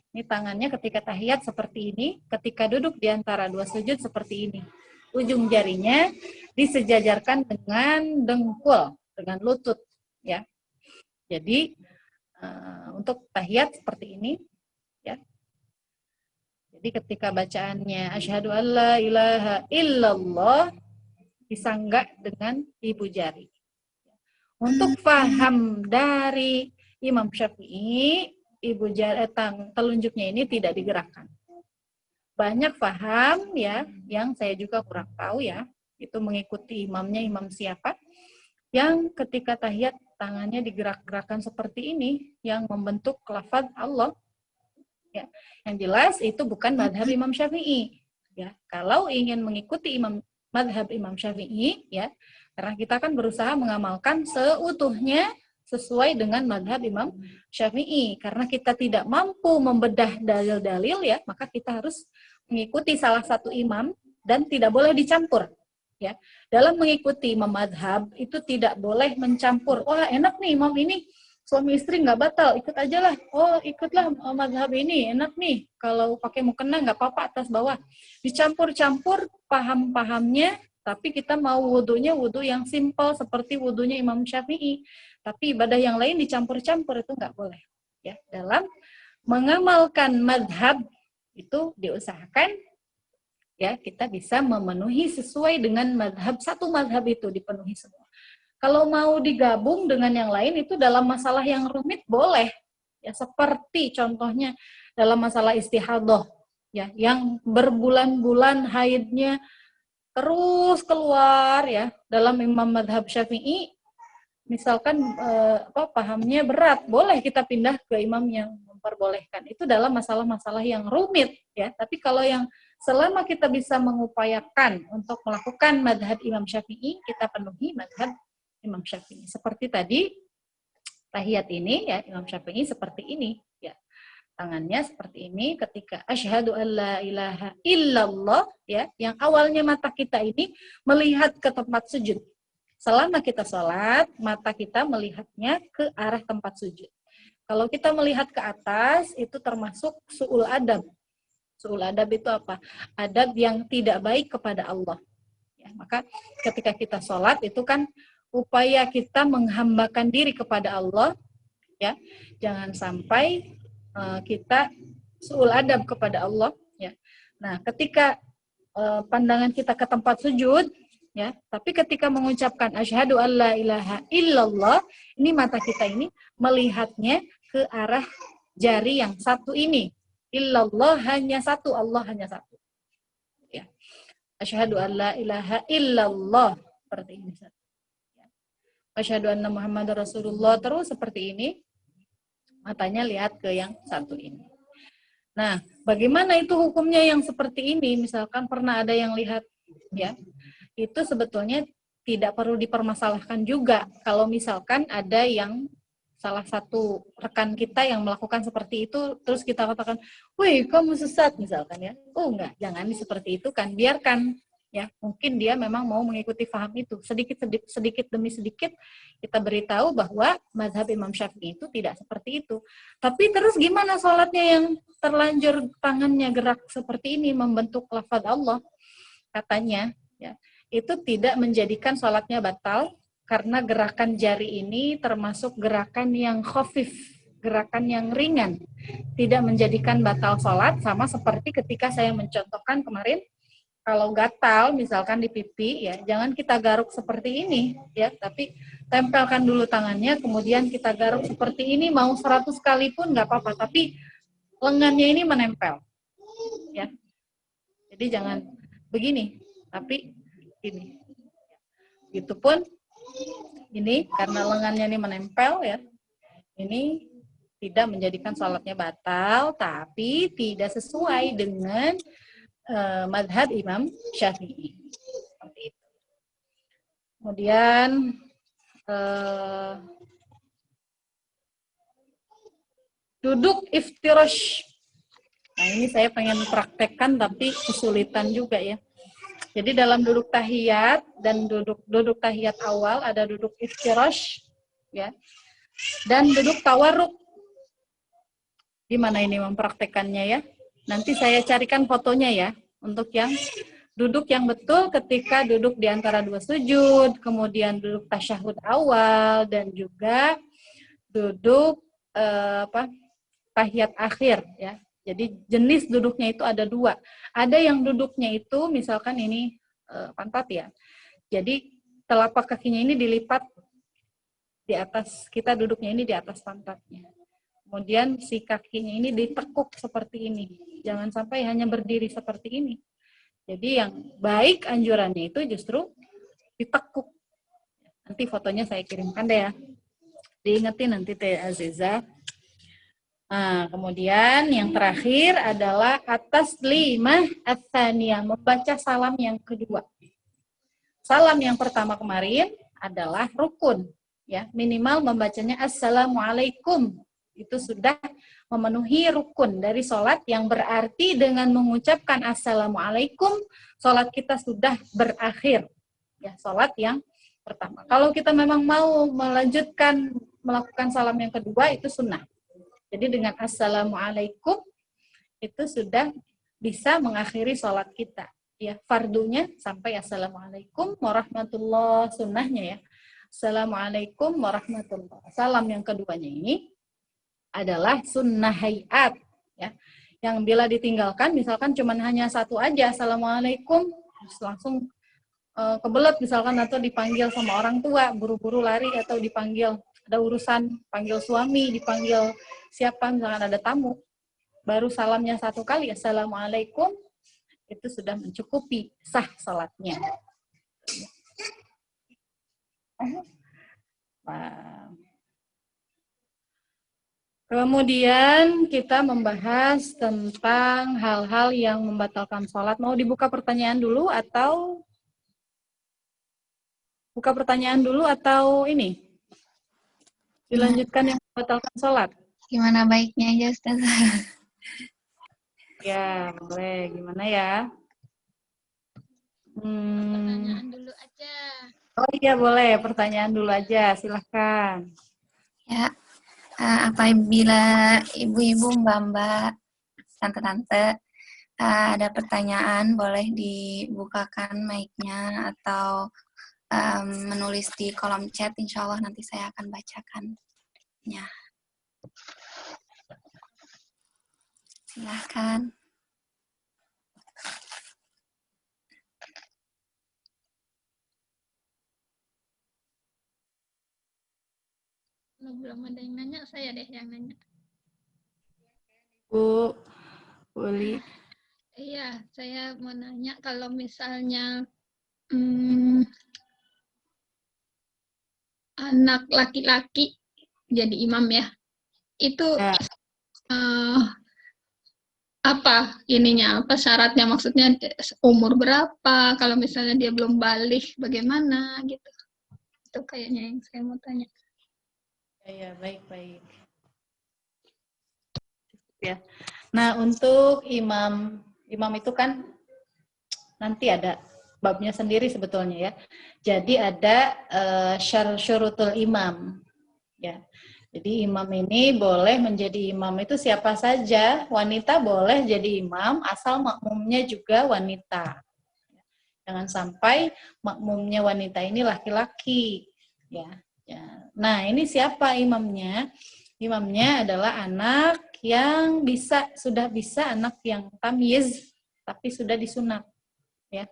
Ini tangannya ketika tahiyat seperti ini, ketika duduk di antara 2 sujud seperti ini. Ujung jarinya disejajarkan dengan dengkul, dengan lutut, ya. Jadi untuk tahiyat seperti ini, ya. Jadi ketika bacaannya asyhadu alla ilaha illallah disanggah dengan ibu jari. Untuk faham dari Imam Syafi'i, ibu jari telunjuknya ini tidak digerakkan. Banyak faham ya, yang saya juga kurang tahu ya, itu mengikuti imamnya, imam siapa, yang ketika tahiyat tangannya digerak-gerakkan seperti ini, yang membentuk lafaz Allah. Ya, yang jelas itu bukan madhab Imam Syafi'i. Ya, kalau ingin mengikuti madhab Imam Syafi'i, ya, karena kita kan berusaha mengamalkan seutuhnya sesuai dengan madhab Imam Syafi'i. Karena kita tidak mampu membedah dalil-dalil, ya, maka kita harus mengikuti salah satu imam dan tidak boleh dicampur. Ya, dalam mengikuti imam madhab itu tidak boleh mencampur. Wah, enak nih imam ini, suami istri nggak batal, ikut aja lah. Oh, ikutlah madhab ini, enak nih. Kalau pakai mukena nggak apa-apa, atas bawah. Dicampur-campur paham-pahamnya, tapi kita mau wudunya wudu yang simpel seperti wudunya Imam Syafi'i. Tapi ibadah yang lain dicampur-campur itu nggak boleh. Ya, dalam mengamalkan madhab itu diusahakan ya kita bisa memenuhi sesuai dengan madhab, satu madhab itu dipenuhi semua. Kalau mau digabung dengan yang lain itu dalam masalah yang rumit boleh. Ya, seperti contohnya dalam masalah istihadah, ya, yang berbulan-bulan haidnya terus keluar, ya, dalam imam madhab Syafi'i, misalkan pahamnya berat, boleh kita pindah ke imam yang memperbolehkan. Itu dalam masalah-masalah yang rumit, ya. Tapi kalau yang selama kita bisa mengupayakan untuk melakukan madhab Imam Syafi'i, kita penuhi madhab Imam Syafi'i. Seperti tadi tahiyat ini, ya, Imam Syafi'i seperti ini, ya. Tangannya seperti ini ketika asyhadu alla ilaha illallah, ya, yang awalnya mata kita ini melihat ke tempat sujud. Selama kita sholat, mata kita melihatnya ke arah tempat sujud. Kalau kita melihat ke atas, itu termasuk su'ul adab. Su'ul adab itu apa? Adab yang tidak baik kepada Allah. Ya, maka ketika kita sholat, itu kan upaya kita menghambakan diri kepada Allah. Ya, jangan sampai kita su'ul adab kepada Allah. Ya. Nah, ketika pandangan kita ke tempat sujud, ya, tapi ketika mengucapkan asyhadu alla ilaha illallah, ini mata kita ini melihatnya ke arah jari yang satu ini. Illallah hanya satu, Allah hanya satu. Ya. Asyhadu alla ilaha illallah seperti ini. Ya. Asyhadu anna Muhammadar Rasulullah, terus seperti ini. Matanya lihat ke yang satu ini. Nah, bagaimana itu hukumnya yang seperti ini? Misalkan pernah ada yang lihat, ya, itu sebetulnya tidak perlu dipermasalahkan juga. Kalau misalkan ada yang salah satu rekan kita yang melakukan seperti itu, terus kita katakan, wih, kamu sesat, misalkan, ya. Oh, enggak, jangan seperti itu kan, biarkan. Ya, mungkin dia memang mau mengikuti paham itu. Sedikit demi sedikit kita beritahu bahwa mazhab Imam Syafi'i itu tidak seperti itu. Tapi terus gimana sholatnya yang terlanjur tangannya gerak seperti ini membentuk lafaz Allah? Katanya, ya, itu tidak menjadikan sholatnya batal karena gerakan jari ini termasuk gerakan yang khafif, gerakan yang ringan. Tidak menjadikan batal sholat, sama seperti ketika saya mencontohkan kemarin, kalau gatal misalkan di pipi, ya, jangan kita garuk seperti ini, ya, tapi tempelkan dulu tangannya, kemudian kita garuk seperti ini, mau 100 kali pun nggak apa-apa, tapi lengannya ini menempel, ya. Jadi jangan begini, tapi ini. Begitupun ini karena lengannya ini menempel, ya, ini tidak menjadikan sholatnya batal, tapi tidak sesuai dengan madhab Imam Syafi'i. Seperti itu. Kemudian duduk iftirash. Nah, ini saya pengen praktekkan tapi kesulitan juga, ya. Jadi dalam duduk tahiyat dan duduk tahiyat awal ada duduk iftirash, ya. Dan duduk tawarruk. Gimana ini mempraktekannya, ya? Nanti saya carikan fotonya, ya, untuk yang duduk yang betul ketika duduk di antara dua sujud, kemudian duduk tasyahud awal, dan juga duduk tahiyat akhir ya. Jadi jenis duduknya itu ada 2. Ada yang duduknya itu misalkan ini pantat ya. Jadi telapak kakinya ini dilipat di atas, kita duduknya ini di atas pantatnya. Kemudian si kakinya ini ditekuk seperti ini. Jangan sampai hanya berdiri seperti ini. Jadi yang baik anjurannya itu justru ditekuk. Nanti fotonya saya kirimkan deh ya. Diingetin nanti Teh Aziza. Nah, kemudian yang terakhir adalah atas lima ats-tsaniyah, membaca salam yang kedua. Salam yang pertama kemarin adalah rukun, ya, minimal membacanya assalamualaikum. Itu sudah memenuhi rukun dari sholat, yang berarti dengan mengucapkan assalamualaikum, sholat kita sudah berakhir. Ya, sholat yang pertama. Kalau kita memang mau melanjutkan melakukan salam yang kedua, itu sunnah. Jadi dengan assalamualaikum itu sudah bisa mengakhiri sholat kita. Ya, fardunya sampai assalamualaikum warahmatullah, sunnahnya ya. Assalamualaikum warahmatullah. Salam yang keduanya ini adalah sunnah hayat ya. Yang bila ditinggalkan misalkan cuman hanya satu aja assalamualaikum, terus langsung kebelet misalkan, atau dipanggil sama orang tua, buru-buru lari, atau dipanggil ada urusan, panggil suami, dipanggil siapa, misalkan ada tamu, baru salamnya satu kali assalamualaikum, itu sudah mencukupi, sah salatnya. Nah. Kemudian kita membahas tentang hal-hal yang membatalkan sholat. Mau dibuka pertanyaan dulu atau buka pertanyaan dulu atau ini dilanjutkan yang membatalkan sholat? Gimana baiknya aja Ustaz? Ya, boleh. Gimana ya? Pertanyaan dulu aja. Oh iya, boleh. Pertanyaan dulu aja. Silahkan. Ya, apabila ibu-ibu, mbak-mbak, tante-tante ada pertanyaan, boleh dibukakan mic-nya atau menulis di kolom chat. Insya Allah nanti saya akan bacakan. Ya. Silahkan. Kalau belum ada yang nanya, saya deh yang nanya. Bu Uli. Iya, saya mau nanya kalau misalnya anak laki-laki jadi imam ya, itu Ya. apa ininya, apa syaratnya, maksudnya umur berapa, kalau misalnya dia belum balik bagaimana gitu. Itu kayaknya yang saya mau tanya. Ya, baik-baik. Ya. Nah, untuk imam itu kan nanti ada babnya sendiri sebetulnya ya. Jadi ada syurutul imam. Ya. Jadi imam ini boleh menjadi imam itu siapa saja, wanita boleh jadi imam asal makmumnya juga wanita. Jangan sampai makmumnya wanita ini laki-laki, ya. Nah, ini siapa imamnya? Imamnya adalah anak yang sudah bisa anak yang tamyiz tapi sudah disunat, ya.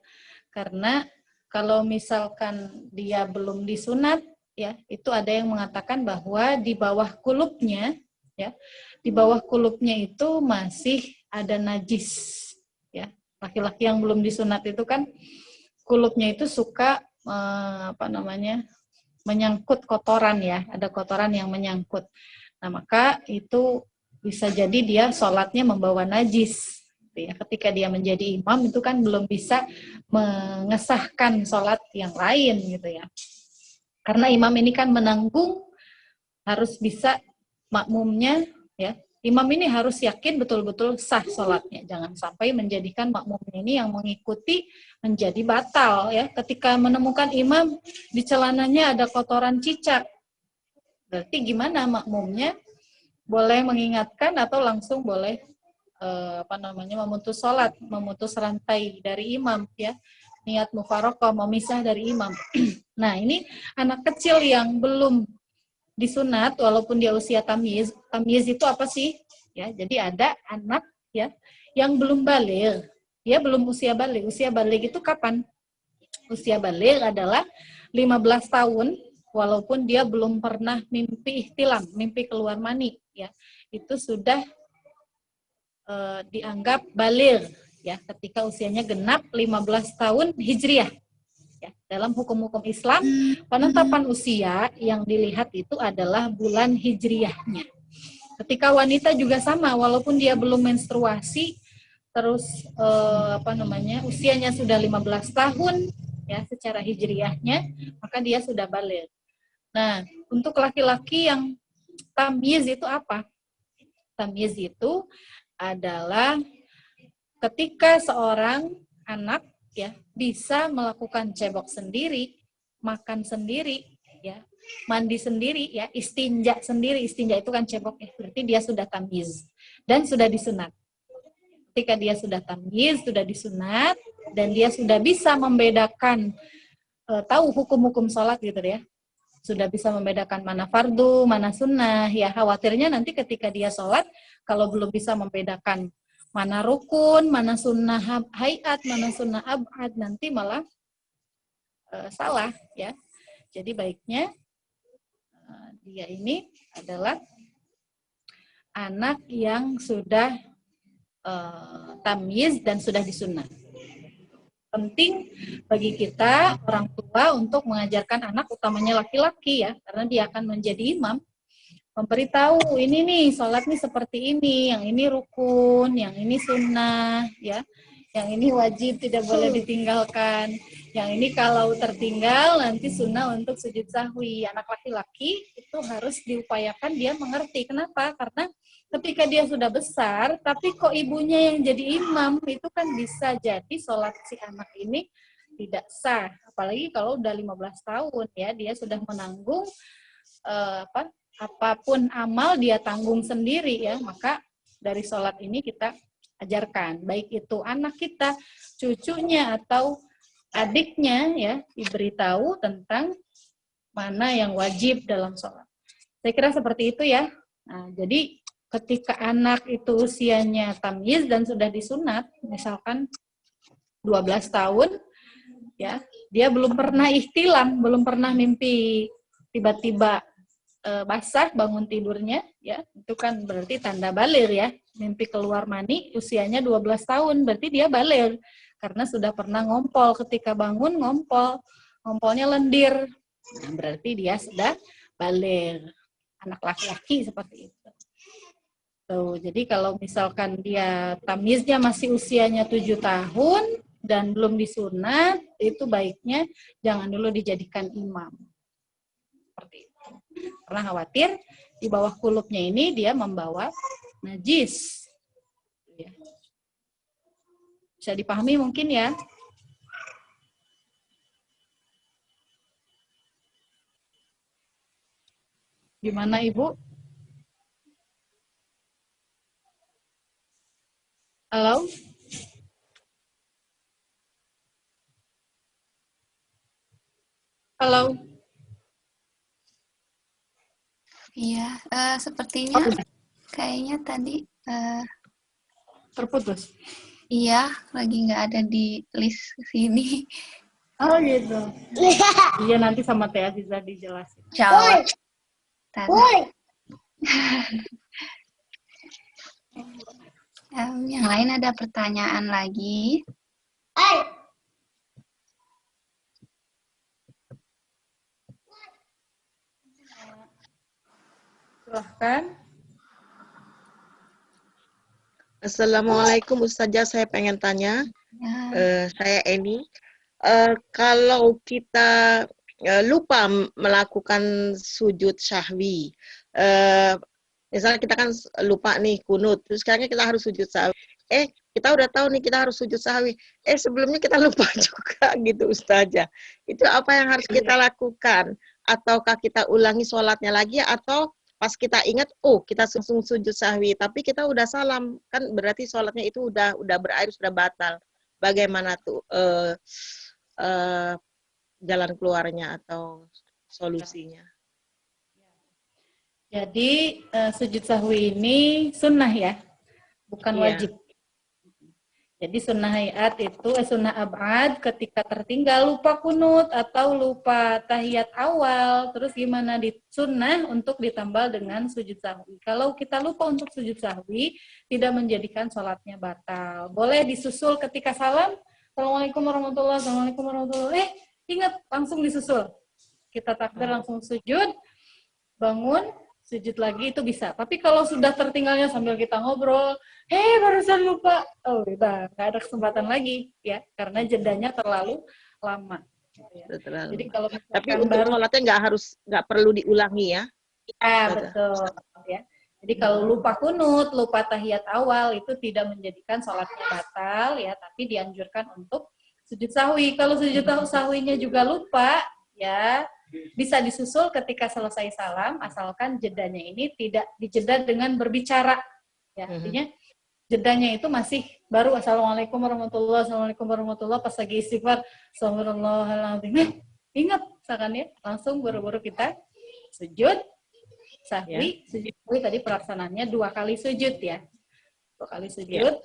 Karena kalau misalkan dia belum disunat, ya, itu ada yang mengatakan bahwa di bawah kulupnya, ya, di bawah kulupnya itu masih ada najis, ya. Laki-laki yang belum disunat itu kan kulupnya itu suka menyangkut kotoran, ya, ada kotoran yang menyangkut. Nah, maka itu bisa jadi dia sholatnya membawa najis. Ya, ketika dia menjadi imam itu kan belum bisa mengesahkan sholat yang lain gitu ya. Karena imam ini kan menanggung, harus bisa makmumnya, ya. Imam ini harus yakin betul-betul sah sholatnya. Jangan sampai menjadikan makmumnya ini yang mengikuti menjadi batal, ya. Ketika menemukan imam di celananya ada kotoran cicak, berarti gimana makmumnya? Boleh mengingatkan atau langsung boleh memutus sholat, memutus rantai dari imam, ya, niat mufaroqah, memisah dari imam. Nah, ini anak kecil yang belum disunat walaupun dia usia tamyiz. Tamyiz itu apa sih? Ya, jadi ada anak ya yang belum baligh. Dia belum usia baligh. Usia baligh itu kapan? Usia baligh adalah 15 tahun walaupun dia belum pernah mimpi ihtilam, mimpi keluar mani ya. Itu sudah dianggap baligh ya ketika usianya genap 15 tahun Hijriah. Ya, dalam hukum-hukum Islam, penetapan usia yang dilihat itu adalah bulan hijriyahnya. Ketika wanita juga sama, walaupun dia belum menstruasi, terus usianya sudah 15 tahun, ya secara hijriyahnya, maka dia sudah baligh. Nah, untuk laki-laki yang tamyiz itu apa? Tamyiz itu adalah ketika seorang anak ya bisa melakukan cebok sendiri, makan sendiri, ya, mandi sendiri, ya, istinja sendiri. Istinja itu kan cebok ya, berarti dia sudah tamyiz dan sudah disunat. Ketika dia sudah tamyiz, sudah disunat, dan dia sudah bisa membedakan, tahu hukum-hukum sholat gitu ya, sudah bisa membedakan mana fardu, mana sunnah, ya khawatirnya nanti ketika dia sholat, kalau belum bisa membedakan mana rukun, mana sunnah hayat, mana sunnah abad, nanti malah salah ya. Jadi baiknya dia ini adalah anak yang sudah tamyiz dan sudah disunat. Penting bagi kita orang tua untuk mengajarkan anak, utamanya laki-laki ya, karena dia akan menjadi imam, memberitahu ini nih sholat nih seperti ini, yang ini rukun, yang ini sunnah, ya, yang ini wajib tidak boleh ditinggalkan, yang ini kalau tertinggal nanti sunnah untuk sujud sahwi. Anak laki-laki itu harus diupayakan dia mengerti. Kenapa? Karena ketika dia sudah besar, tapi kok ibunya yang jadi imam, itu kan bisa jadi sholat si anak ini tidak sah. Apalagi kalau udah 15 tahun ya, dia sudah menanggung apapun amal dia tanggung sendiri ya, maka dari sholat ini kita ajarkan, baik itu anak kita, cucunya atau adiknya ya, diberitahu tentang mana yang wajib dalam sholat. Saya kira seperti itu ya. Nah, jadi ketika anak itu usianya tamyiz dan sudah disunat, misalkan 12 tahun, ya, dia belum pernah ihtilam, belum pernah mimpi tiba-tiba basah bangun tidurnya, ya itu kan berarti tanda baligh ya. Mimpi keluar mani usianya 12 tahun, berarti dia baligh karena sudah pernah ngompol, ketika bangun ngompolnya lendir, nah, berarti dia sudah baligh, anak laki-laki seperti itu. Tuh, jadi kalau misalkan dia tamyiznya masih usianya 7 tahun dan belum disunat, itu baiknya jangan dulu dijadikan imam. Seperti itu. Karena khawatir di bawah kulupnya ini dia membawa najis. Ya. Bisa dipahami mungkin ya? Gimana Ibu? Halo? Halo? Iya, sepertinya kayaknya tadi Terputus? iya, lagi nggak ada di list sini. Oh gitu. Iya nanti sama Teh Aziza dijelasin. Jawab. Yang lain ada pertanyaan lagi? Silahkan. Assalamualaikum Ustazah, saya pengen tanya. Ya. Saya Eni. Kalau kita lupa melakukan sujud syahwi, misalnya kita kan lupa nih kunut, terus sekarang kita harus sujud syahwi. Kita udah tahu nih kita harus sujud syahwi. Sebelumnya kita lupa juga gitu Ustazah. Itu apa yang harus kita lakukan? Ataukah kita ulangi sholatnya lagi, atau pas kita ingat, kita langsung sujud sahwi, tapi kita udah salam, kan berarti sholatnya itu udah berakhir, sudah batal. Bagaimana tuh jalan keluarnya atau solusinya? Jadi sujud sahwi ini sunnah ya, bukan Iya. wajib. Jadi sunnah hayat itu, sunnah abad ketika tertinggal lupa kunut atau lupa tahiyat awal, terus gimana di sunnah untuk ditambal dengan sujud sahwi. Kalau kita lupa untuk sujud sahwi, tidak menjadikan sholatnya batal. Boleh disusul ketika salam, Assalamualaikum warahmatullahi wabarakatuh, Assalamualaikum warahmatullahi wabarakatuh. Ingat, langsung disusul. Kita takbir langsung sujud, bangun, sujud lagi itu bisa. Tapi kalau sudah tertinggalnya sambil kita ngobrol, barusan lupa, udah nggak ada kesempatan lagi ya, karena jedanya terlalu lama. Ya. Jadi kalau Tapi misalkan untuk sholatnya nggak perlu diulangi ya? betul ya. Jadi kalau lupa kunut, lupa tahiyat awal itu tidak menjadikan sholatnya batal ya, tapi dianjurkan untuk sujud sahwi. Kalau sujud sahwinya juga lupa ya, bisa disusul ketika selesai salam, asalkan jedanya ini tidak dijeda dengan berbicara. Ya, artinya jedanya itu masih baru Assalamualaikum warahmatullahi wabarakatuh, pas lagi istighfar, Astagfirullahaladzim. Ingat, misalkan ya, langsung buru-buru kita sujud sahwi. Sujud sahwi tadi pelaksanaannya 2 kali sujud ya. 2 kali sujud,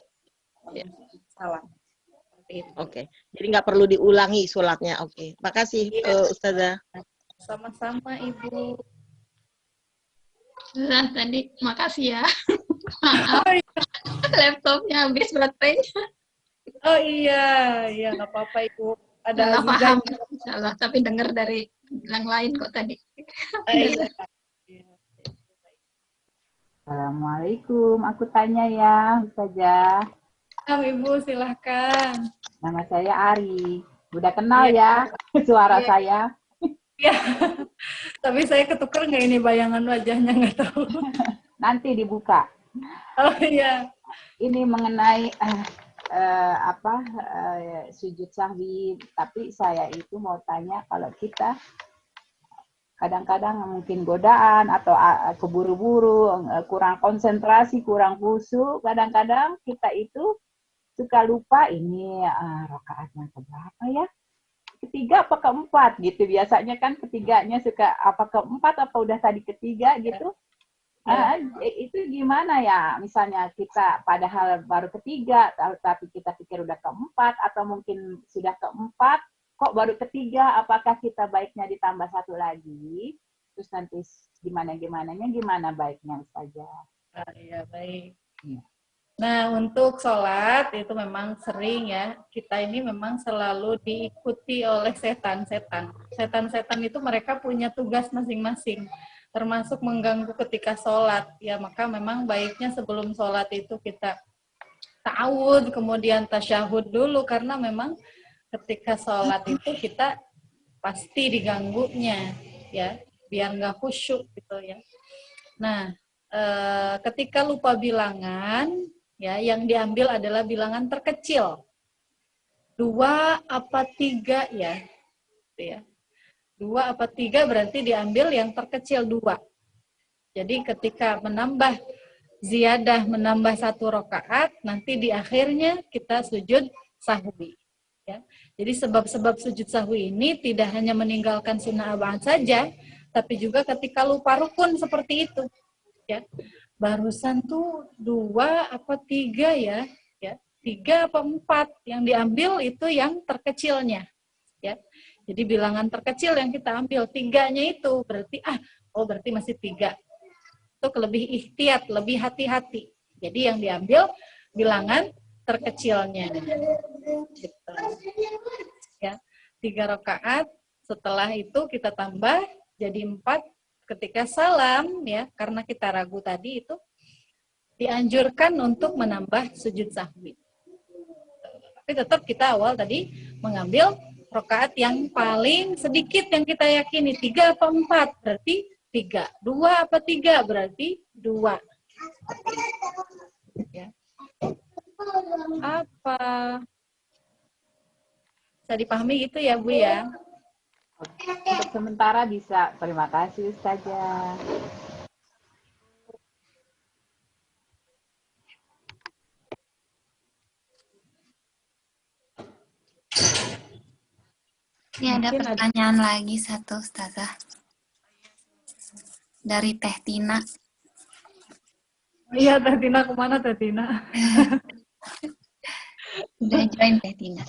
salam. Oke. Jadi nggak perlu diulangi sholatnya. Oke. Makasih Ustazah. Sama-sama Ibu. Nah, tadi makasih ya. Maaf, laptopnya habis baterainya. Oh iya, nggak apa-apa Ibu. Ada Salah paham, Azizah. salah. Tapi dengar dari yang lain kok tadi. Iya. Assalamualaikum, aku tanya ya, Ustazah. Ibu silahkan. Nama saya Ari. Udah kenal ya suara saya? Iya. Tapi saya ketuker nggak ini bayangan wajahnya, nggak tahu. Nanti dibuka. Oh iya. Ini mengenai sujud sahwi. Tapi saya itu mau tanya, kalau kita kadang-kadang mungkin godaan atau keburu-buru, kurang konsentrasi, kurang khusyuk, kadang-kadang kita itu suka lupa ini rakaatnya keberapa ya? Ketiga apa keempat gitu. Biasanya kan ketiganya suka apa keempat apa udah tadi ketiga gitu. Itu gimana ya? Misalnya kita padahal baru ketiga, tapi kita pikir udah keempat, atau mungkin sudah keempat, kok baru ketiga, apakah kita baiknya ditambah satu lagi? Terus nanti gimana baiknya saja? Iya, baik. Ya. Nah, untuk sholat itu memang sering ya, kita ini memang selalu diikuti oleh setan-setan. Setan-setan itu mereka punya tugas masing-masing, termasuk mengganggu ketika sholat. Ya, maka memang baiknya sebelum sholat itu kita ta'awudz, kemudian tasyahud dulu, karena memang ketika sholat itu kita pasti diganggunya, ya, biar nggak khusyuk gitu ya. Nah, ketika lupa bilangan, ya, yang diambil adalah bilangan terkecil. 2 apa 3 ya. Gitu ya. 2 apa 3 berarti diambil yang terkecil 2. Jadi ketika menambah ziyadah, menambah 1 rakaat, nanti di akhirnya kita sujud sahwi. Ya. Jadi sebab-sebab sujud sahwi ini tidak hanya meninggalkan sunnah abad saja, tapi juga ketika lupa rukun seperti itu. Ya. Barusan tuh 2 apa 3 ya, 3 apa 4, yang diambil itu yang terkecilnya, ya. Jadi bilangan terkecil yang kita ambil, 3-nya itu berarti berarti masih 3. Itu lebih ihtiyat, lebih hati-hati. Jadi yang diambil bilangan terkecilnya. Gitu. Ya, 3 rakaat, setelah itu kita tambah jadi 4. Ketika salam, ya, karena kita ragu tadi itu, dianjurkan untuk menambah sujud sahwi. Tapi tetap kita awal tadi mengambil rakaat yang paling sedikit yang kita yakini, 3 apa 4, berarti 3. 2 apa 3, berarti 2. Ya. Apa? Bisa dipahami gitu ya, Bu ya? Untuk sementara bisa. Terima kasih Ustazah. Ini ada pertanyaan lagi satu, Ustazah. dari Teh Tina. Iya, Teh Tina, kemana Teh Tina? Udah join Teh Tina.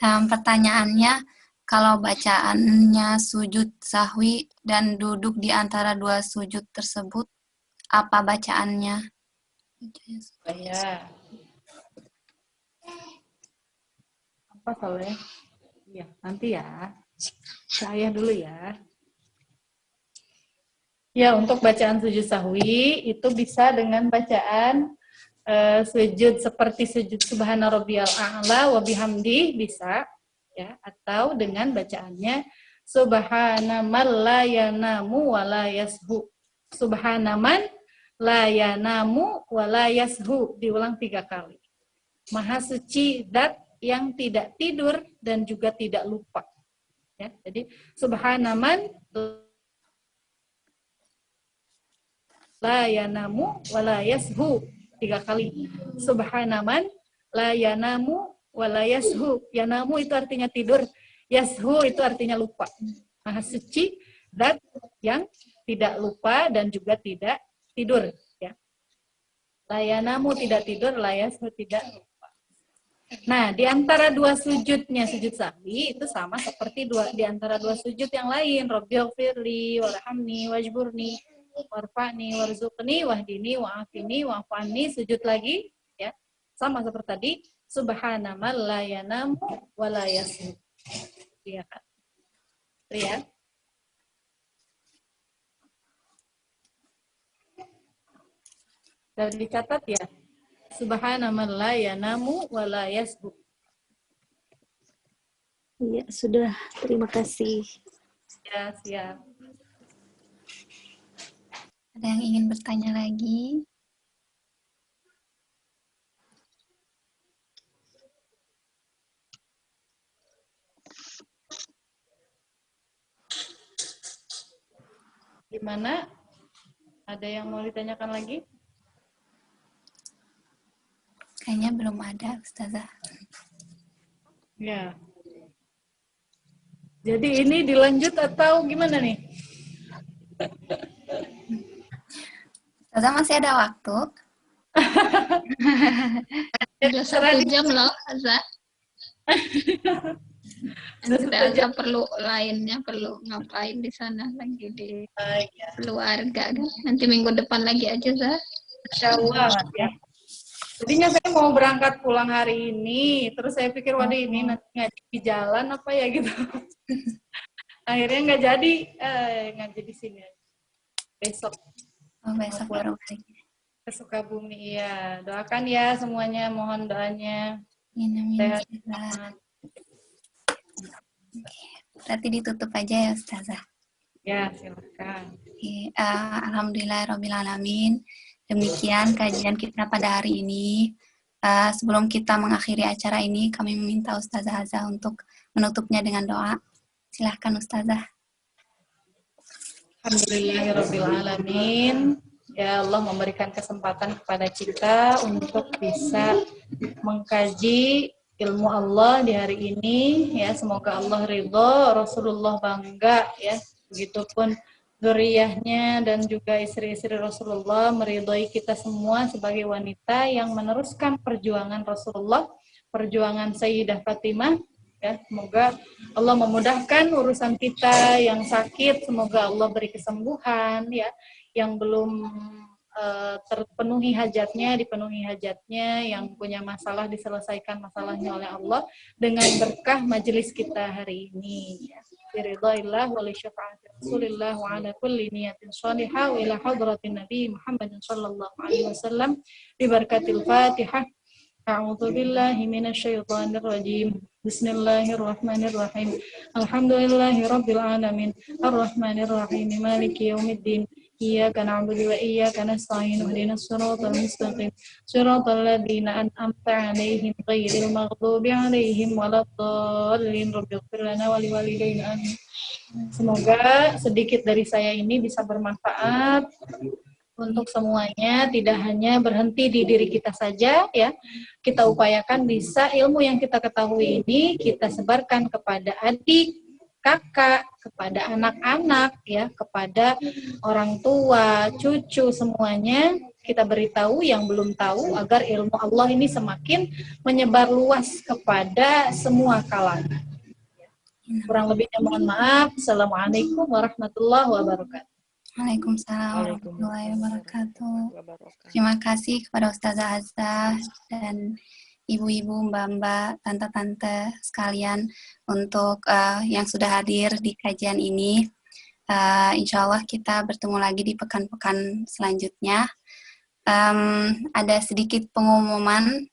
Pertanyaannya, kalau bacaannya sujud sahwi dan duduk di antara dua sujud tersebut, apa bacaannya? Ya. Apa soalnya? Iya, nanti ya. Saya dulu ya. Ya, untuk bacaan sujud sahwi itu bisa dengan bacaan sujud seperti sujud subhana rabbiyal a'la wa bihamdi bisa ya, atau dengan bacaannya subhana man la yanamu wa la yashu. Subhana man la yanamu wa la yashu, diulang 3 kali. Maha suci zat yang tidak tidur dan juga tidak lupa. Ya, jadi subhana man la yanamu wa la yashu, 3 kali. Subhanaman la yanamu wa la yashu. Yanamu itu artinya tidur, yashu itu artinya lupa. Maha suci zat yang tidak lupa dan juga tidak tidur, ya. La yanamu tidak tidur, la yashu tidak lupa. Nah, di antara dua sujudnya sujud sahwi itu sama seperti di antara dua sujud yang lain. Rabbighfirli warhamni wajburni warfa'ni warzuqni wahdini wa'afini wa'afani, sujud lagi ya, sama seperti tadi, subhana man la yanamu wa la yashu. Iya kan? Lihat. Sudah dicatat ya? Subhana man la yanamu wa la yashu. Iya, sudah. Terima kasih. Ya, siap. Ada yang ingin bertanya lagi? Gimana? Ada yang mau ditanyakan lagi? Kayaknya belum ada, Ustazah. Ya. Jadi ini dilanjut atau gimana nih? Ustazah masih ada waktu? Udah 1 jam loh, Azza. Azza perlu lainnya, perlu ngapain di sana lagi di keluarga kan. Nanti minggu depan lagi aja, Zah. Insya Allah ya. Jadinya saya mau berangkat pulang hari ini, terus saya pikir waduh ini nanti ngaji di jalan apa ya gitu. Akhirnya nggak jadi, ngaji di sini. Besok. Oh, besok baru lagi. Ke Sukabumi, iya. Doakan ya semuanya, mohon doanya. Sehat. Sehat. Berarti ditutup aja ya, Ustazah. Ya, silakan. Alhamdulillahirrabbilalamin. Demikian kajian kita pada hari ini. Sebelum kita mengakhiri acara ini, kami meminta Ustazah Azza untuk menutupnya dengan doa. Silahkan Ustazah. Alhamdulillahirrabbilalamin. Ya Allah memberikan kesempatan kepada kita untuk bisa mengkaji ilmu Allah di hari ini. Ya, semoga Allah ridho, Rasulullah bangga. Ya, begitupun dzurriyyahnya dan juga istri-istri Rasulullah meridhoi kita semua sebagai wanita yang meneruskan perjuangan Rasulullah, perjuangan Sayyidah Fatimah. Ya, semoga Allah memudahkan urusan kita yang sakit, semoga Allah beri kesembuhan, ya, yang belum terpenuhi hajatnya, dipenuhi hajatnya, yang punya masalah diselesaikan masalahnya oleh Allah dengan berkah majelis kita hari ini. Ya. Biridhaillah wa li syafa'ati Rasulillah wa ala kulli niyatin shalihah wa ila hadratin Nabi Muhammad sallallahu alaihi wasallam bi barakatil Fatihah. A'udzu billahi minasyaitonir rajim. Bismillahirrahmanirrahim. Alhamdulillahirabbil alamin. Arrahmanir rahim. Maliki yaumiddin. Iyyaka na'budu wa iyyaka nasta'in. Ihdinas siratal mustaqim. Siratal ladzina an'amta 'alaihim ghairil maghdubi 'alaihim waladdallin. Rabbighfir lana wa liwalidayna. Amin. Semoga sedikit dari saya ini bisa bermanfaat untuk semuanya, tidak hanya berhenti di diri kita saja, ya. Kita upayakan bisa ilmu yang kita ketahui ini kita sebarkan kepada adik, kakak, kepada anak-anak, ya, kepada orang tua, cucu, semuanya kita beritahu yang belum tahu agar ilmu Allah ini semakin menyebar luas kepada semua kalangan. Kurang lebihnya mohon maaf. Assalamualaikum warahmatullahi wabarakatuh. Waalaikumsalam warahmatullahi wabarakatuh. Terima kasih kepada Ustazah Azza dan ibu-ibu, mbak-mbak, tante-tante sekalian untuk yang sudah hadir di kajian ini. Insya Allah kita bertemu lagi di pekan-pekan selanjutnya. Ada sedikit pengumuman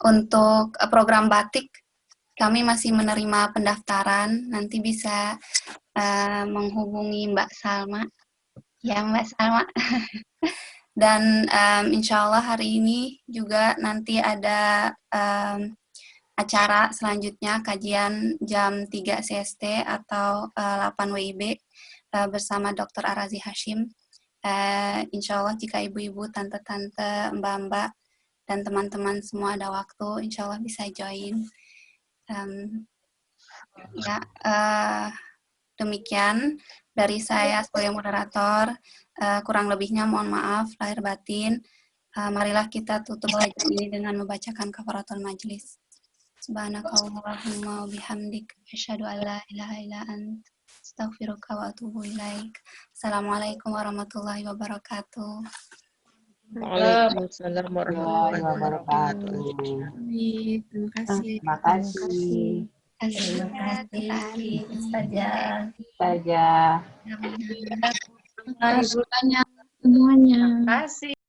untuk program batik. Kami masih menerima pendaftaran. Nanti bisa menghubungi Mbak Salma. Ya, Mbak Salma. Dan insya Allah hari ini juga nanti ada acara selanjutnya, kajian jam 3 CST atau 8 WIB bersama Dr. Arazi Hashim. Insya Allah jika ibu-ibu, tante-tante, mbak-mbak, dan teman-teman semua ada waktu, insya Allah bisa join. Demikian dari saya sebagai moderator. Kurang lebihnya mohon maaf lahir batin. Marilah kita tutup kajian ini dengan membacakan kafaratul majlis. Subhanakallahumma wa bihamdik asyhadu an la ilaha illa ant astaghfiruka wa atubu ilaik. Assalamualaikum warahmatullahi wabarakatuh. Waalaikumsalam warahmatullahi wabarakatuh. Terima kasih. Terima kasih. Terima kasih. Ustazah. Saja. Harus banyak semuanya. Terima kasih.